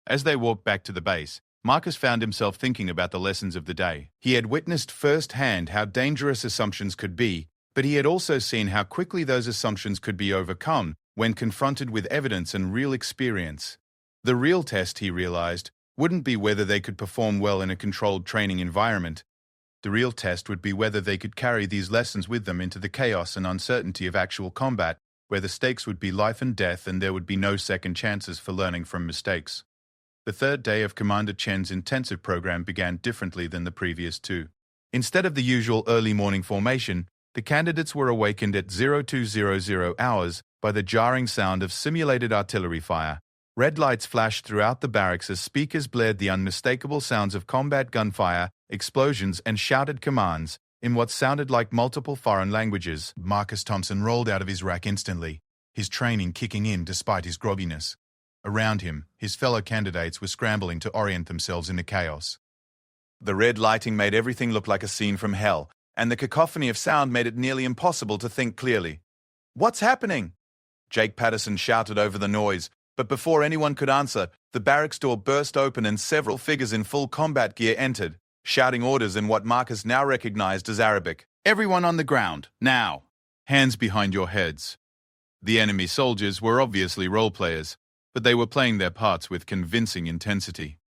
[SPEAKER 1] As they walked back to the base, Marcus found himself thinking about the lessons of the day. He had witnessed firsthand how dangerous assumptions could be, but he had also seen how quickly those assumptions could be overcome when confronted with evidence and real experience. The real test, he realized, wouldn't be whether they could perform well in a controlled training environment. The real test would be whether they could carry these lessons with them into the chaos and uncertainty of actual combat, where the stakes would be life and death and there would be no second chances for learning from mistakes. The third day of Commander Chen's intensive program began differently than the previous 2. Instead of the usual early morning formation, the candidates were awakened at 0200 hours by the jarring sound of simulated artillery fire. Red lights flashed throughout the barracks as speakers blared the unmistakable sounds of combat gunfire, explosions, and shouted commands in what sounded like multiple foreign languages. Marcus Thompson rolled out of his rack instantly, his training kicking in despite his grogginess. Around him, his fellow candidates were scrambling to orient themselves in the chaos. The red lighting made everything look like a scene from hell, and the cacophony of sound made it nearly impossible to think clearly. "What's happening?" Jake Patterson shouted over the noise, but before anyone could answer, the barracks door burst open and several figures in full combat gear entered, shouting orders in what Marcus now recognized as Arabic. "Everyone on the ground, now! Hands behind your heads." The enemy soldiers were obviously role players, but they were playing their parts with convincing intensity.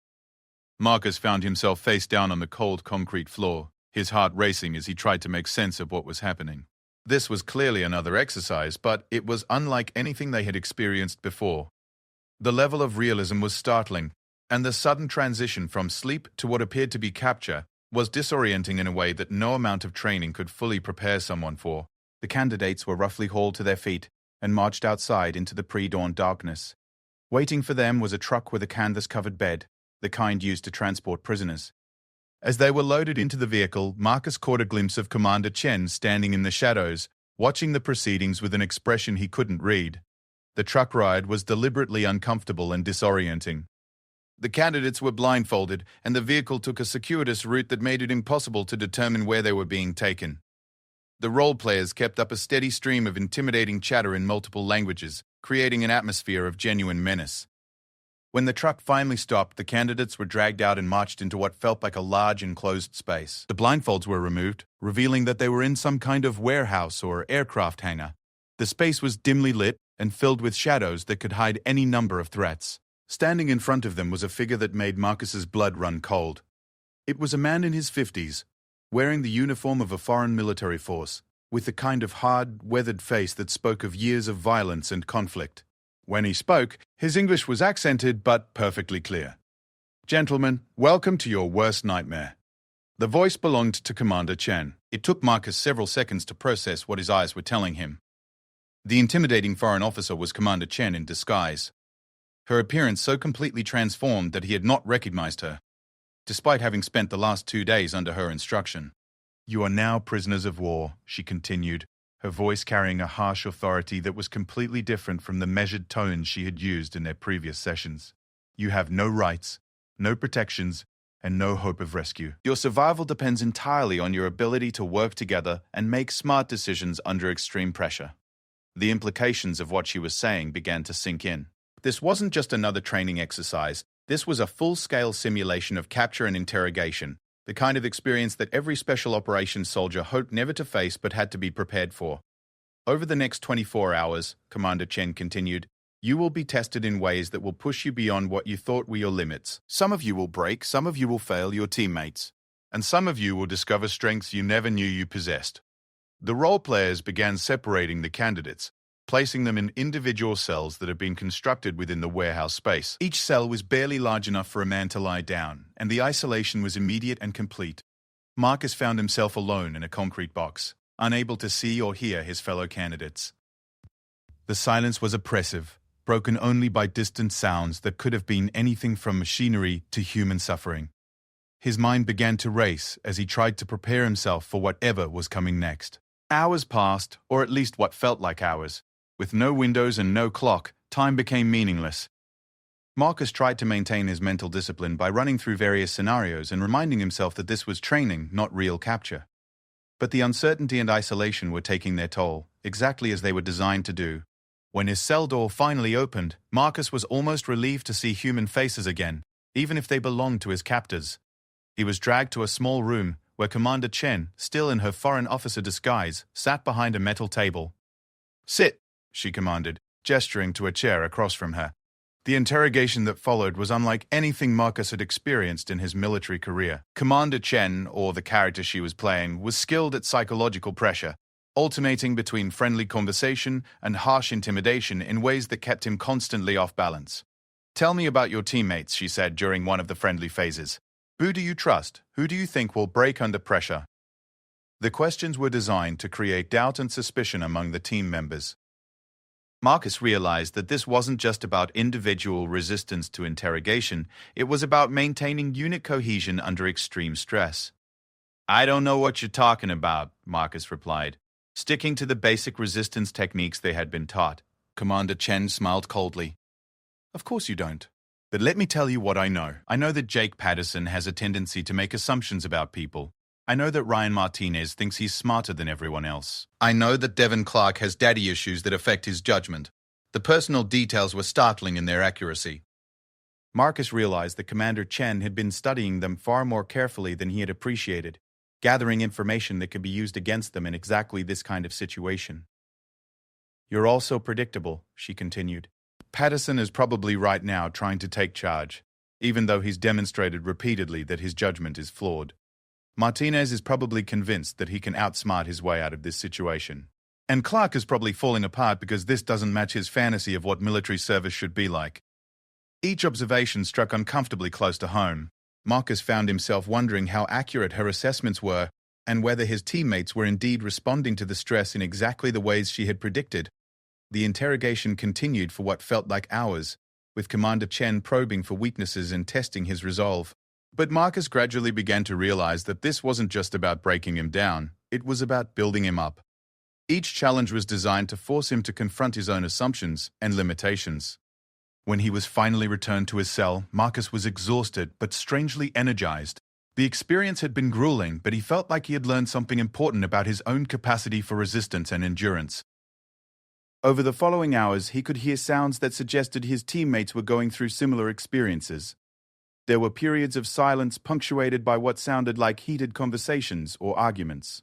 [SPEAKER 1] Marcus found himself face down on the cold concrete floor, his heart racing as he tried to make sense of what was happening. This was clearly another exercise, but it was unlike anything they had experienced before. The level of realism was startling, and the sudden transition from sleep to what appeared to be capture was disorienting in a way that no amount of training could fully prepare someone for. The candidates were roughly hauled to their feet and marched outside into the pre-dawn darkness. Waiting for them was a truck with a canvas-covered bed, the kind used to transport prisoners. As they were loaded into the vehicle, Marcus caught a glimpse of Commander Chen standing in the shadows, watching the proceedings with an expression he couldn't read. The truck ride was deliberately uncomfortable and disorienting. The candidates were blindfolded, and the vehicle took a circuitous route that made it impossible to determine where they were being taken. The role players kept up a steady stream of intimidating chatter in multiple languages, creating an atmosphere of genuine menace. When the truck finally stopped, the candidates were dragged out and marched into what felt like a large enclosed space. The blindfolds were removed, revealing that they were in some kind of warehouse or aircraft hangar. The space was dimly lit and filled with shadows that could hide any number of threats. Standing in front of them was a figure that made Marcus's blood run cold. It was a man in his 50s, wearing the uniform of a foreign military force, with the kind of hard, weathered face that spoke of years of violence and conflict. When he spoke, his English was accented but perfectly clear. "Gentlemen, welcome to your worst nightmare." The voice belonged to Commander Chen. It took Marcus several seconds to process what his eyes were telling him. The intimidating foreign officer was Commander Chen in disguise. Her appearance so completely transformed that he had not recognized her, despite having spent the last 2 days under her instruction. "You are now prisoners of war," she continued, her voice carrying a harsh authority that was completely different from the measured tones she had used in their previous sessions. "You have no rights, no protections, and no hope of rescue. Your survival depends entirely on your ability to work together and make smart decisions under extreme pressure." The implications of what she was saying began to sink in. This wasn't just another training exercise. This was a full-scale simulation of capture and interrogation, the kind of experience that every special operations soldier hoped never to face but had to be prepared for. "Over the next 24 hours, Commander Chen continued, you will be tested in ways that will push you beyond what you thought were your limits. Some of you will break, some of you will fail your teammates, and some of you will discover strengths you never knew you possessed." The role players began separating the candidates, placing them in individual cells that had been constructed within the warehouse space. Each cell was barely large enough for a man to lie down, and the isolation was immediate and complete. Marcus found himself alone in a concrete box, unable to see or hear his fellow candidates. The silence was oppressive, broken only by distant sounds that could have been anything from machinery to human suffering. His mind began to race as he tried to prepare himself for whatever was coming next. Hours passed, or at least what felt like hours. With no windows and no clock, time became meaningless. Marcus tried to maintain his mental discipline by running through various scenarios and reminding himself that this was training, not real capture. But the uncertainty and isolation were taking their toll, exactly as they were designed to do. When his cell door finally opened, Marcus was almost relieved to see human faces again, even if they belonged to his captors. He was dragged to a small room where Commander Chen, still in her foreign officer disguise, sat behind a metal table. "Sit," she commanded, gesturing to a chair across from her. The interrogation that followed was unlike anything Marcus had experienced in his military career. Commander Chen, or the character she was playing, was skilled at psychological pressure, alternating between friendly conversation and harsh intimidation in ways that kept him constantly off balance. "Tell me about your teammates," she said during one of the friendly phases. "Who do you trust? Who do you think will break under pressure?" The questions were designed to create doubt and suspicion among the team members. Marcus realized that this wasn't just about individual resistance to interrogation, it was about maintaining unit cohesion under extreme stress. "I don't know what you're talking about," Marcus replied, sticking to the basic resistance techniques they had been taught. Commander Chen smiled coldly. "Of course you don't. But let me tell you what I know. I know that Jake Patterson has a tendency to make assumptions about people. I know that Ryan Martinez thinks he's smarter than everyone else. I know that Devin Clark has daddy issues that affect his judgment. The personal details were startling in their accuracy." Marcus realized that Commander Chen had been studying them far more carefully than he had appreciated, gathering information that could be used against them in exactly this kind of situation. "You're all so predictable," she continued. "Patterson is probably right now trying to take charge, even though he's demonstrated repeatedly that his judgment is flawed. Martinez is probably convinced that he can outsmart his way out of this situation. And Clark is probably falling apart because this doesn't match his fantasy of what military service should be like." Each observation struck uncomfortably close to home. Marcus found himself wondering how accurate her assessments were and whether his teammates were indeed responding to the stress in exactly the ways she had predicted. The interrogation continued for what felt like hours, with Commander Chen probing for weaknesses and testing his resolve. But Marcus gradually began to realize that this wasn't just about breaking him down, it was about building him up. Each challenge was designed to force him to confront his own assumptions and limitations. When he was finally returned to his cell, Marcus was exhausted but strangely energized. The experience had been grueling, but he felt like he had learned something important about his own capacity for resistance and endurance. Over the following hours, he could hear sounds that suggested his teammates were going through similar experiences. There were periods of silence punctuated by what sounded like heated conversations or arguments.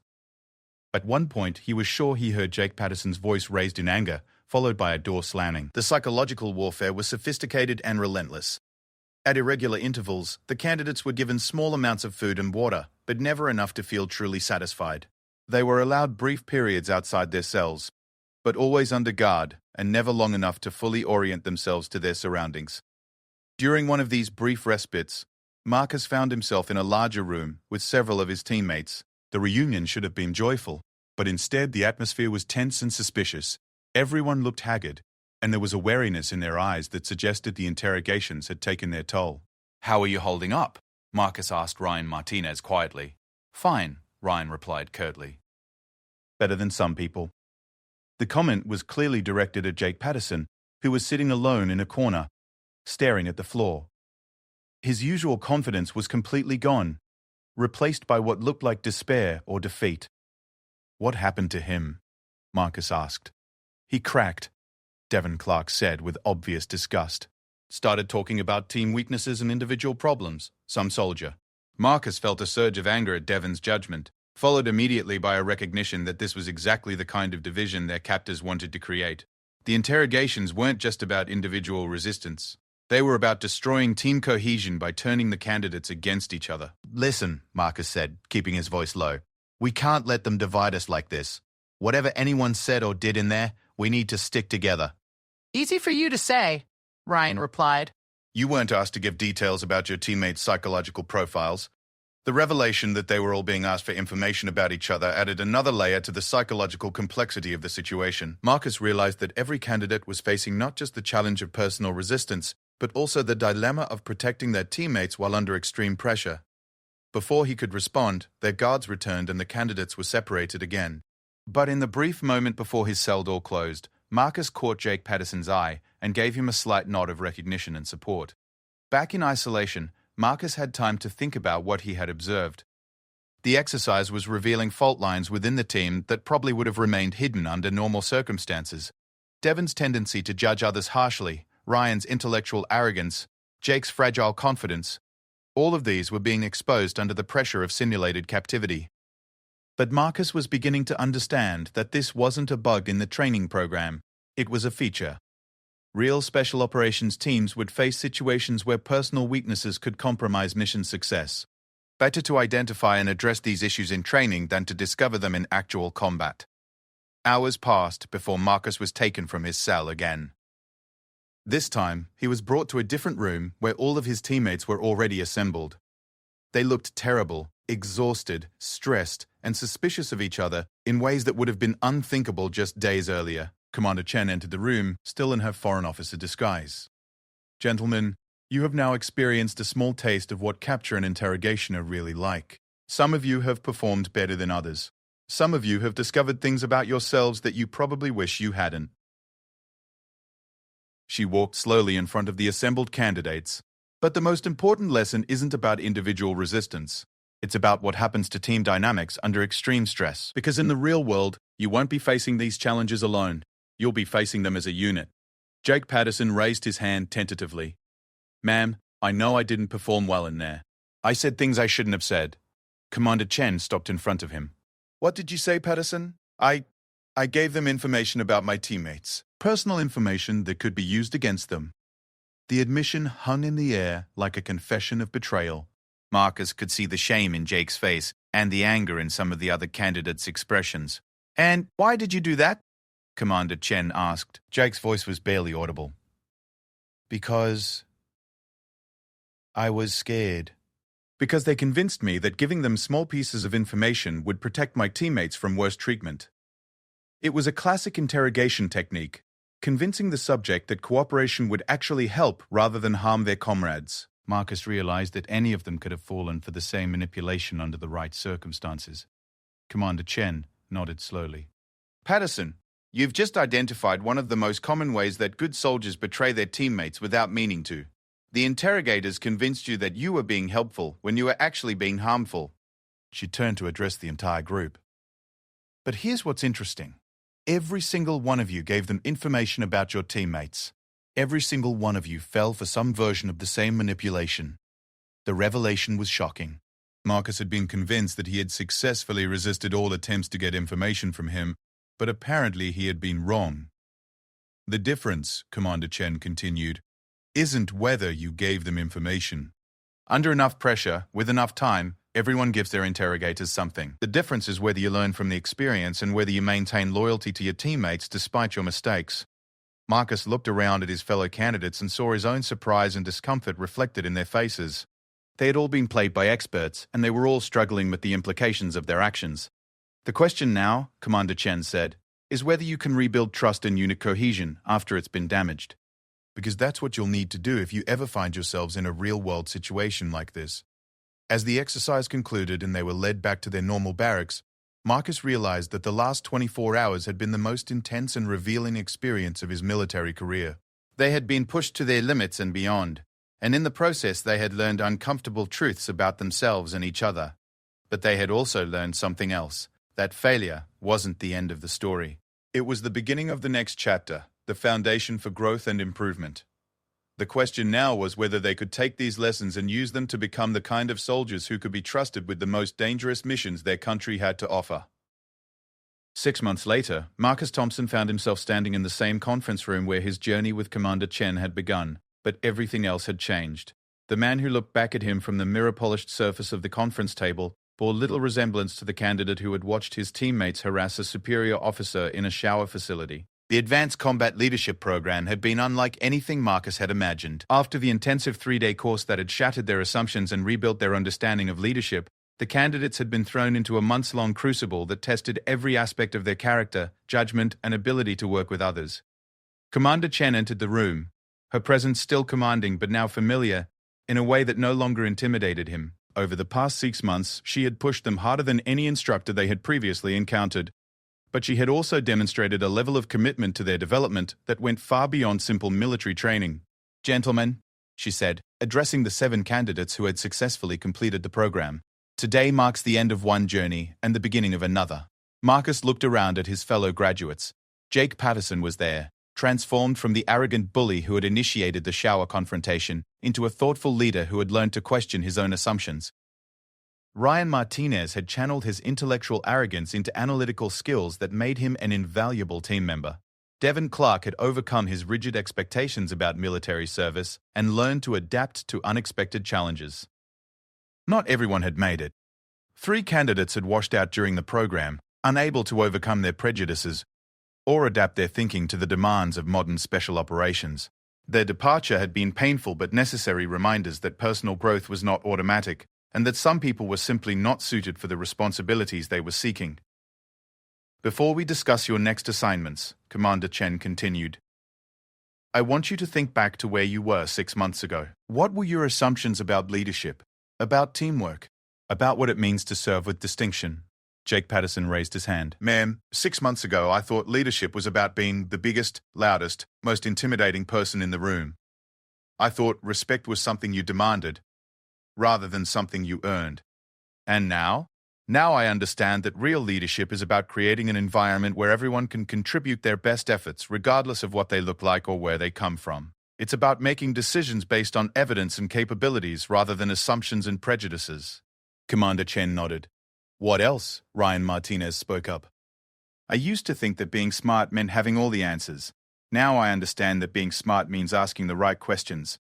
[SPEAKER 1] At one point, he was sure he heard Jake Patterson's voice raised in anger, followed by a door slamming. The psychological warfare was sophisticated and relentless. At irregular intervals, the candidates were given small amounts of food and water, but never enough to feel truly satisfied. They were allowed brief periods outside their cells, but always under guard and never long enough to fully orient themselves to their surroundings. During one of these brief respites, Marcus found himself in a larger room with several of his teammates. The reunion should have been joyful, but instead the atmosphere was tense and suspicious. Everyone looked haggard, and there was a wariness in their eyes that suggested the interrogations had taken their toll. "How are you holding up?" Marcus asked Ryan Martinez quietly. "Fine," Ryan replied curtly. "Better than some people." The comment was clearly directed at Jake Patterson, who was sitting alone in a corner, staring at the floor. His usual confidence was completely gone, replaced by what looked like despair or defeat. "What happened to him?" Marcus asked. "He cracked," Devon Clark said with obvious disgust. "Started talking about team weaknesses and individual problems, some soldier." Marcus felt a surge of anger at Devon's judgment, followed immediately by a recognition that this was exactly the kind of division their captors wanted to create. The interrogations weren't just about individual resistance. They were about destroying team cohesion by turning the candidates against each other. "Listen," Marcus said, keeping his voice low. "We can't let them divide us like this. Whatever anyone said or did in there, we need to stick together."
[SPEAKER 2] Easy for you to say, Ryan replied.
[SPEAKER 1] "You weren't asked to give details about your teammates' psychological profiles." The revelation that they were all being asked for information about each other added another layer to the psychological complexity of the situation. Marcus realized that every candidate was facing not just the challenge of personal resistance, but also the dilemma of protecting their teammates while under extreme pressure. Before he could respond, their guards returned and the candidates were separated again. But in the brief moment before his cell door closed, Marcus caught Jake Patterson's eye and gave him a slight nod of recognition and support. Back in isolation, Marcus had time to think about what he had observed. The exercise was revealing fault lines within the team that probably would have remained hidden under normal circumstances. Devon's tendency to judge others harshly, Ryan's intellectual arrogance, Jake's fragile confidence, all of these were being exposed under the pressure of simulated captivity. But Marcus was beginning to understand that this wasn't a bug in the training program, it was a feature. Real special operations teams would face situations where personal weaknesses could compromise mission success. Better to identify and address these issues in training than to discover them in actual combat. Hours passed before Marcus was taken from his cell again. This time, he was brought to a different room where all of his teammates were already assembled. They looked terrible, exhausted, stressed, and suspicious of each other in ways that would have been unthinkable just days earlier. Commander Chen entered the room, still in her foreign officer disguise. "Gentlemen, you have now experienced a small taste of what capture and interrogation are really like. Some of you have performed better than others. Some of you have discovered things about yourselves that you probably wish you hadn't." She walked slowly in front of the assembled candidates. But the most important lesson isn't about individual resistance. It's about what happens to team dynamics under extreme stress. Because in the real world, you won't be facing these challenges alone. You'll be facing them as a unit. Jake Patterson raised his hand tentatively. "Ma'am, I know I didn't perform well in there. I said things I shouldn't have said." Commander Chen stopped in front of him. "What did you say, Patterson?" I gave them information about my teammates. Personal information that could be used against them." The admission hung in the air like a confession of betrayal. Marcus could see the shame in Jake's face and the anger in some of the other candidates' expressions. "And why did you do that?" Commander Chen asked. Jake's voice was barely audible. "Because I was scared. Because they convinced me that giving them small pieces of information would protect my teammates from worse treatment. It was a classic interrogation technique, convincing the subject that cooperation would actually help rather than harm their comrades." Marcus realized that any of them could have fallen for the same manipulation under the right circumstances. Commander Chen nodded slowly. "Patterson, You've just identified one of the most common ways that good soldiers betray their teammates without meaning to. The interrogators convinced you that you were being helpful when you were actually being harmful. She turned to address the entire group. But here's what's interesting. Every single one of you gave them information about your teammates. Every single one of you fell for some version of the same manipulation. The revelation was shocking. Marcus had been convinced that he had successfully resisted all attempts to get information from him, but apparently he had been wrong. The difference, Commander Chen continued, isn't whether you gave them information. Under enough pressure, with enough time, everyone gives their interrogators something. The difference is whether you learn from the experience and whether you maintain loyalty to your teammates despite your mistakes. Marcus looked around at his fellow candidates and saw his own surprise and discomfort reflected in their faces. They had all been played by experts, and they were all struggling with the implications of their actions. The question now, Commander Chen said, is whether you can rebuild trust and unit cohesion after it's been damaged. Because that's what you'll need to do if you ever find yourselves in a real-world situation like this. As the exercise concluded and they were led back to their normal barracks, Marcus realized that the last 24 hours had been the most intense and revealing experience of his military career. They had been pushed to their limits and beyond, and in the process they had learned uncomfortable truths about themselves and each other. But they had also learned something else. That failure wasn't the end of the story. It was the beginning of the next chapter, the foundation for growth and improvement. The question now was whether they could take these lessons and use them to become the kind of soldiers who could be trusted with the most dangerous missions their country had to offer. 6 months later, Marcus Thompson found himself standing in the same conference room where his journey with Commander Chen had begun, but everything else had changed. The man who looked back at him from the mirror-polished surface of the conference table bore little resemblance to the candidate who had watched his teammates harass a superior officer in a shower facility. The Advanced Combat Leadership Program had been unlike anything Marcus had imagined. After the intensive 3-day course that had shattered their assumptions and rebuilt their understanding of leadership, the candidates had been thrown into a months-long crucible that tested every aspect of their character, judgment, and ability to work with others. Commander Chen entered the room, her presence still commanding but now familiar, in a way that no longer intimidated him. Over the past 6 months, she had pushed them harder than any instructor they had previously encountered. But she had also demonstrated a level of commitment to their development that went far beyond simple military training. "Gentlemen," she said, addressing the 7 candidates who had successfully completed the program, "today marks the end of one journey and the beginning of another." Marcus looked around at his fellow graduates. Jake Patterson was there, transformed from the arrogant bully who had initiated the shower confrontation into a thoughtful leader who had learned to question his own assumptions. Ryan Martinez had channeled his intellectual arrogance into analytical skills that made him an invaluable team member. Devin Clark had overcome his rigid expectations about military service and learned to adapt to unexpected challenges. Not everyone had made it. 3 candidates had washed out during the program, unable to overcome their prejudices or adapt their thinking to the demands of modern special operations. Their departure had been painful but necessary reminders that personal growth was not automatic, and that some people were simply not suited for the responsibilities they were seeking. "Before we discuss your next assignments," Commander Chen continued, "I want you to think back to where you were 6 months ago. What were your assumptions about leadership, about teamwork, about what it means to serve with distinction?" Jake Patterson raised his hand. "Ma'am, 6 months ago I thought leadership was about being the biggest, loudest, most intimidating person in the room. I thought respect was something you demanded, rather than something you earned. And now? Now I understand that real leadership is about creating an environment where everyone can contribute their best efforts regardless of what they look like or where they come from. It's about making decisions based on evidence and capabilities rather than assumptions and prejudices." Commander Chen nodded. "What else?" Ryan Martinez spoke up. "I used to think that being smart meant having all the answers. Now I understand that being smart means asking the right questions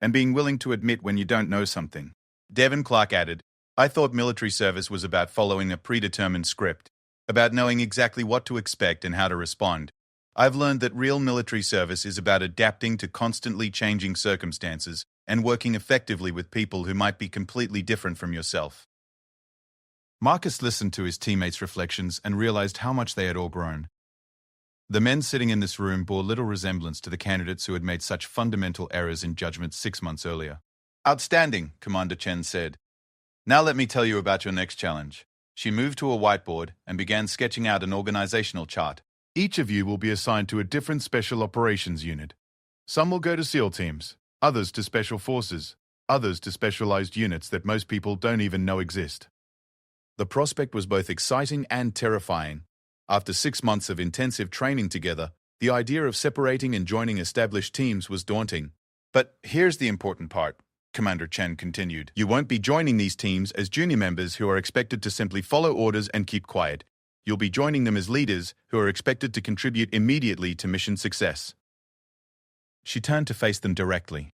[SPEAKER 1] and being willing to admit when you don't know something." Devin Clark added, "I thought military service was about following a predetermined script, about knowing exactly what to expect and how to respond. I've learned that real military service is about adapting to constantly changing circumstances and working effectively with people who might be completely different from yourself." Marcus listened to his teammates' reflections and realized how much they had all grown. The men sitting in this room bore little resemblance to the candidates who had made such fundamental errors in judgment 6 months earlier. "Outstanding," Commander Chen said. "Now let me tell you about your next challenge." She moved to a whiteboard and began sketching out an organizational chart. Each of you will be assigned to a different special operations unit. Some will go to SEAL teams, others to special forces, others to specialized units that most people don't even know exist. The prospect was both exciting and terrifying. After 6 months of intensive training together, the idea of separating and joining established teams was daunting. But here's the important part, Commander Chen continued. You won't be joining these teams as junior members who are expected to simply follow orders and keep quiet. You'll be joining them as leaders who are expected to contribute immediately to mission success. She turned to face them directly.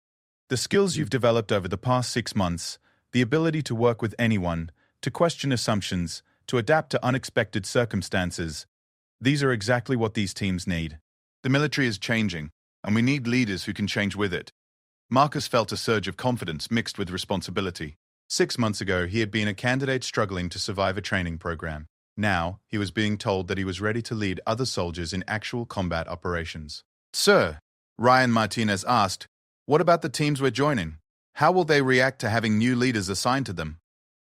[SPEAKER 1] The skills you've developed over the past 6 months, the ability to work with anyone, to question assumptions, to adapt to unexpected circumstances, these are exactly what these teams need. The military is changing, and we need leaders who can change with it. Marcus felt a surge of confidence mixed with responsibility. 6 months ago, he had been a candidate struggling to survive a training program. Now, he was being told that he was ready to lead other soldiers in actual combat operations. Sir, Ryan Martinez asked, what about the teams we're joining? How will they react to having new leaders assigned to them?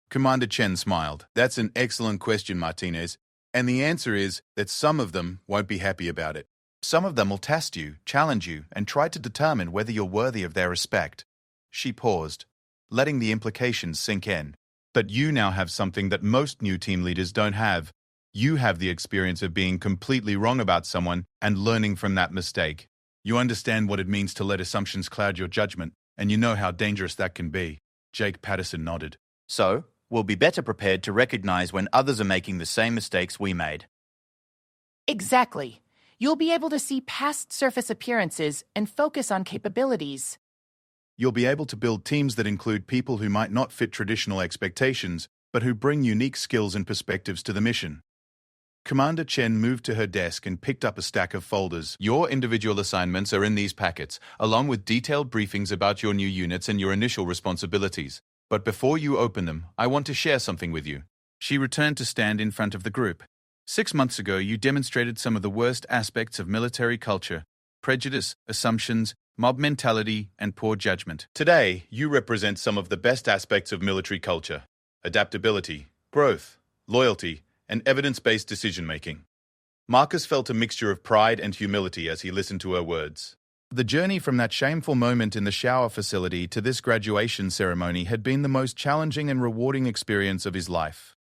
[SPEAKER 1] Commander Chen smiled. That's an excellent question, Martinez. And the answer is that some of them won't be happy about it. Some of them will test you, challenge you, and try to determine whether you're worthy of their respect. She paused, letting the implications sink in. But you now have something that most new team leaders don't have. You have the experience of being completely wrong about someone and learning from that mistake. You understand what it means to let assumptions cloud your judgment, and you know how dangerous that can be. Jake Patterson nodded.
[SPEAKER 3] So, we'll be better prepared to recognize when others are making the same mistakes we made.
[SPEAKER 2] Exactly. You'll be able to see past surface appearances and focus on capabilities.
[SPEAKER 1] You'll be able to build teams that include people who might not fit traditional expectations, but who bring unique skills and perspectives to the mission. Commander Chen moved to her desk and picked up a stack of folders. Your individual assignments are in these packets, along with detailed briefings about your new units and your initial responsibilities. But before you open them, I want to share something with you. She returned to stand in front of the group. 6 months ago, you demonstrated some of the worst aspects of military culture: prejudice, assumptions, mob mentality, and poor judgment. Today, you represent some of the best aspects of military culture: adaptability, growth, loyalty, and evidence-based decision-making. Marcus felt a mixture of pride and humility as he listened to her words. The journey from that shameful moment in the shower facility to this graduation ceremony had been the most challenging and rewarding experience of his life.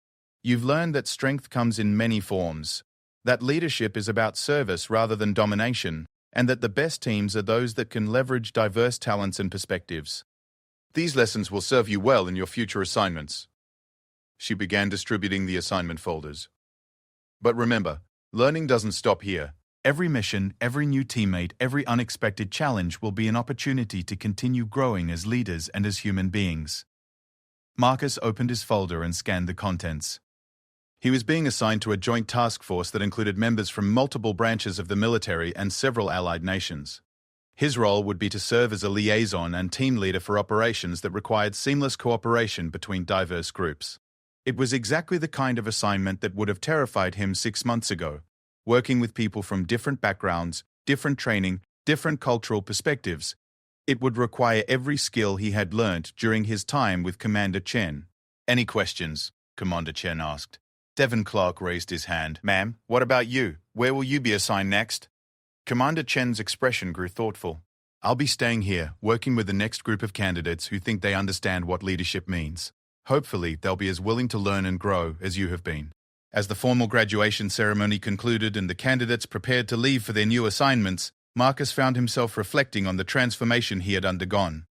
[SPEAKER 1] You've learned that strength comes in many forms, that leadership is about service rather than domination, and that the best teams are those that can leverage diverse talents and perspectives. These lessons will serve you well in your future assignments. She began distributing the assignment folders. But remember, learning doesn't stop here. Every mission, every new teammate, every unexpected challenge will be an opportunity to continue growing as leaders and as human beings. Marcus opened his folder and scanned the contents. He was being assigned to a joint task force that included members from multiple branches of the military and several allied nations. His role would be to serve as a liaison and team leader for operations that required seamless cooperation between diverse groups. It was exactly the kind of assignment that would have terrified him 6 months ago, working with people from different backgrounds, different training, different cultural perspectives. It would require every skill he had learnt during his time with Commander Chen. Any questions? Commander Chen asked. Devon Clark raised his hand. Ma'am, what about you? Where will you be assigned next? Commander Chen's expression grew thoughtful. I'll be staying here, working with the next group of candidates who think they understand what leadership means. Hopefully, they'll be as willing to learn and grow as you have been. As the formal graduation ceremony concluded and the candidates prepared to leave for their new assignments, Marcus found himself reflecting on the transformation he had undergone.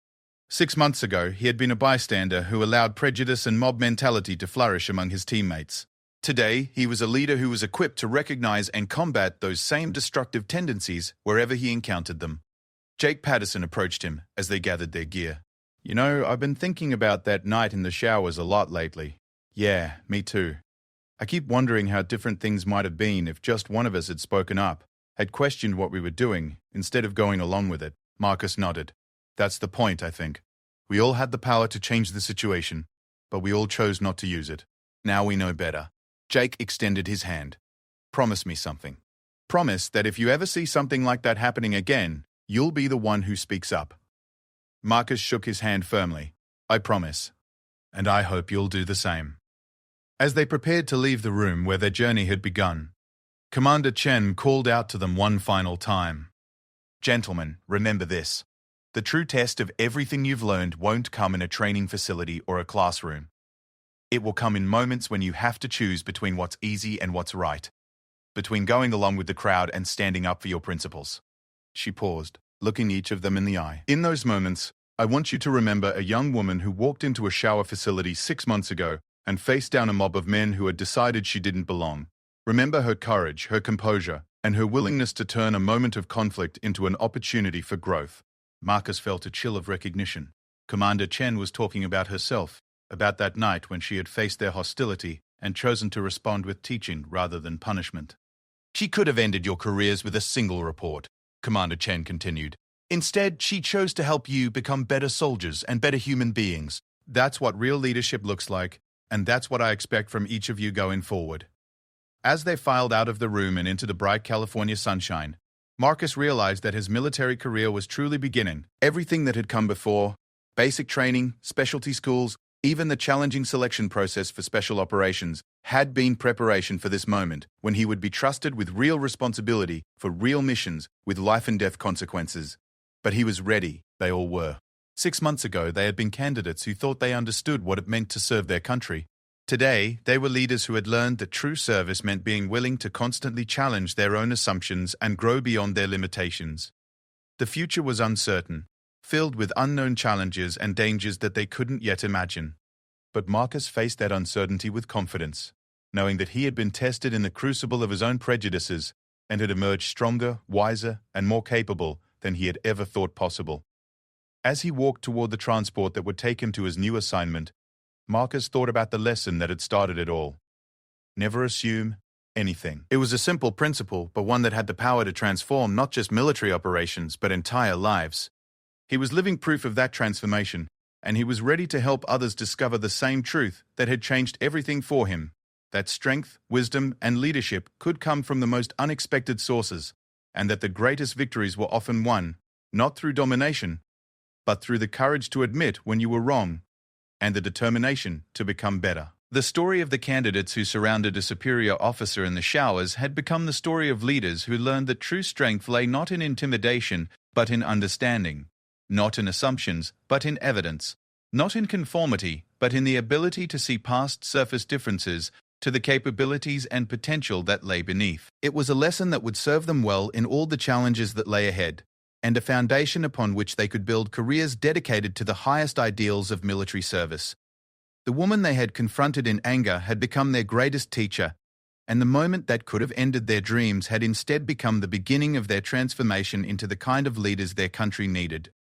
[SPEAKER 1] 6 months ago, he had been a bystander who allowed prejudice and mob mentality to flourish among his teammates. Today, he was a leader who was equipped to recognize and combat those same destructive tendencies wherever he encountered them. Jake Patterson approached him as they gathered their gear. You know, I've been thinking about that night in the showers a lot lately. Yeah, me too. I keep wondering how different things might have been if just one of us had spoken up, had questioned what we were doing, instead of going along with it. Marcus nodded. That's the point, I think. We all had the power to change the situation, but we all chose not to use it. Now we know better. Jake extended his hand. Promise me something. Promise that if you ever see something like that happening again, you'll be the one who speaks up. Marcus shook his hand firmly. I promise. And I hope you'll do the same. As they prepared to leave the room where their journey had begun, Commander Chen called out to them one final time. Gentlemen, remember this. The true test of everything you've learned won't come in a training facility or a classroom. It will come in moments when you have to choose between what's easy and what's right, between going along with the crowd and standing up for your principles. She paused, looking each of them in the eye. In those moments, I want you to remember a young woman who walked into a shower facility 6 months ago and faced down a mob of men who had decided she didn't belong. Remember her courage, her composure, and her willingness to turn a moment of conflict into an opportunity for growth. Marcus felt a chill of recognition. Commander Chen was talking about herself, about that night when she had faced their hostility and chosen to respond with teaching rather than punishment. She could have ended your careers with a single report, Commander Chen continued. Instead, she chose to help you become better soldiers and better human beings. That's what real leadership looks like, and that's what I expect from each of you going forward. As they filed out of the room and into the bright California sunshine, Marcus realized that his military career was truly beginning. Everything that had come before, basic training, specialty schools, even the challenging selection process for special operations, had been preparation for this moment when he would be trusted with real responsibility for real missions with life and death consequences. But he was ready, they all were. 6 months ago, they had been candidates who thought they understood what it meant to serve their country. Today, they were leaders who had learned that true service meant being willing to constantly challenge their own assumptions and grow beyond their limitations. The future was uncertain, filled with unknown challenges and dangers that they couldn't yet imagine. But Marcus faced that uncertainty with confidence, knowing that he had been tested in the crucible of his own prejudices and had emerged stronger, wiser, and more capable than he had ever thought possible. As he walked toward the transport that would take him to his new assignment, Marcus thought about the lesson that had started it all. Never assume anything. It was a simple principle, but one that had the power to transform not just military operations, but entire lives. He was living proof of that transformation, and he was ready to help others discover the same truth that had changed everything for him, that strength, wisdom, and leadership could come from the most unexpected sources, and that the greatest victories were often won, not through domination, but through the courage to admit when you were wrong, and the determination to become better. The story of the candidates who surrounded a superior officer in the showers had become the story of leaders who learned that true strength lay not in intimidation, but in understanding, not in assumptions, but in evidence, not in conformity, but in the ability to see past surface differences to the capabilities and potential that lay beneath. It was a lesson that would serve them well in all the challenges that lay ahead, and a foundation upon which they could build careers dedicated to the highest ideals of military service. The woman they had confronted in anger had become their greatest teacher, and the moment that could have ended their dreams had instead become the beginning of their transformation into the kind of leaders their country needed.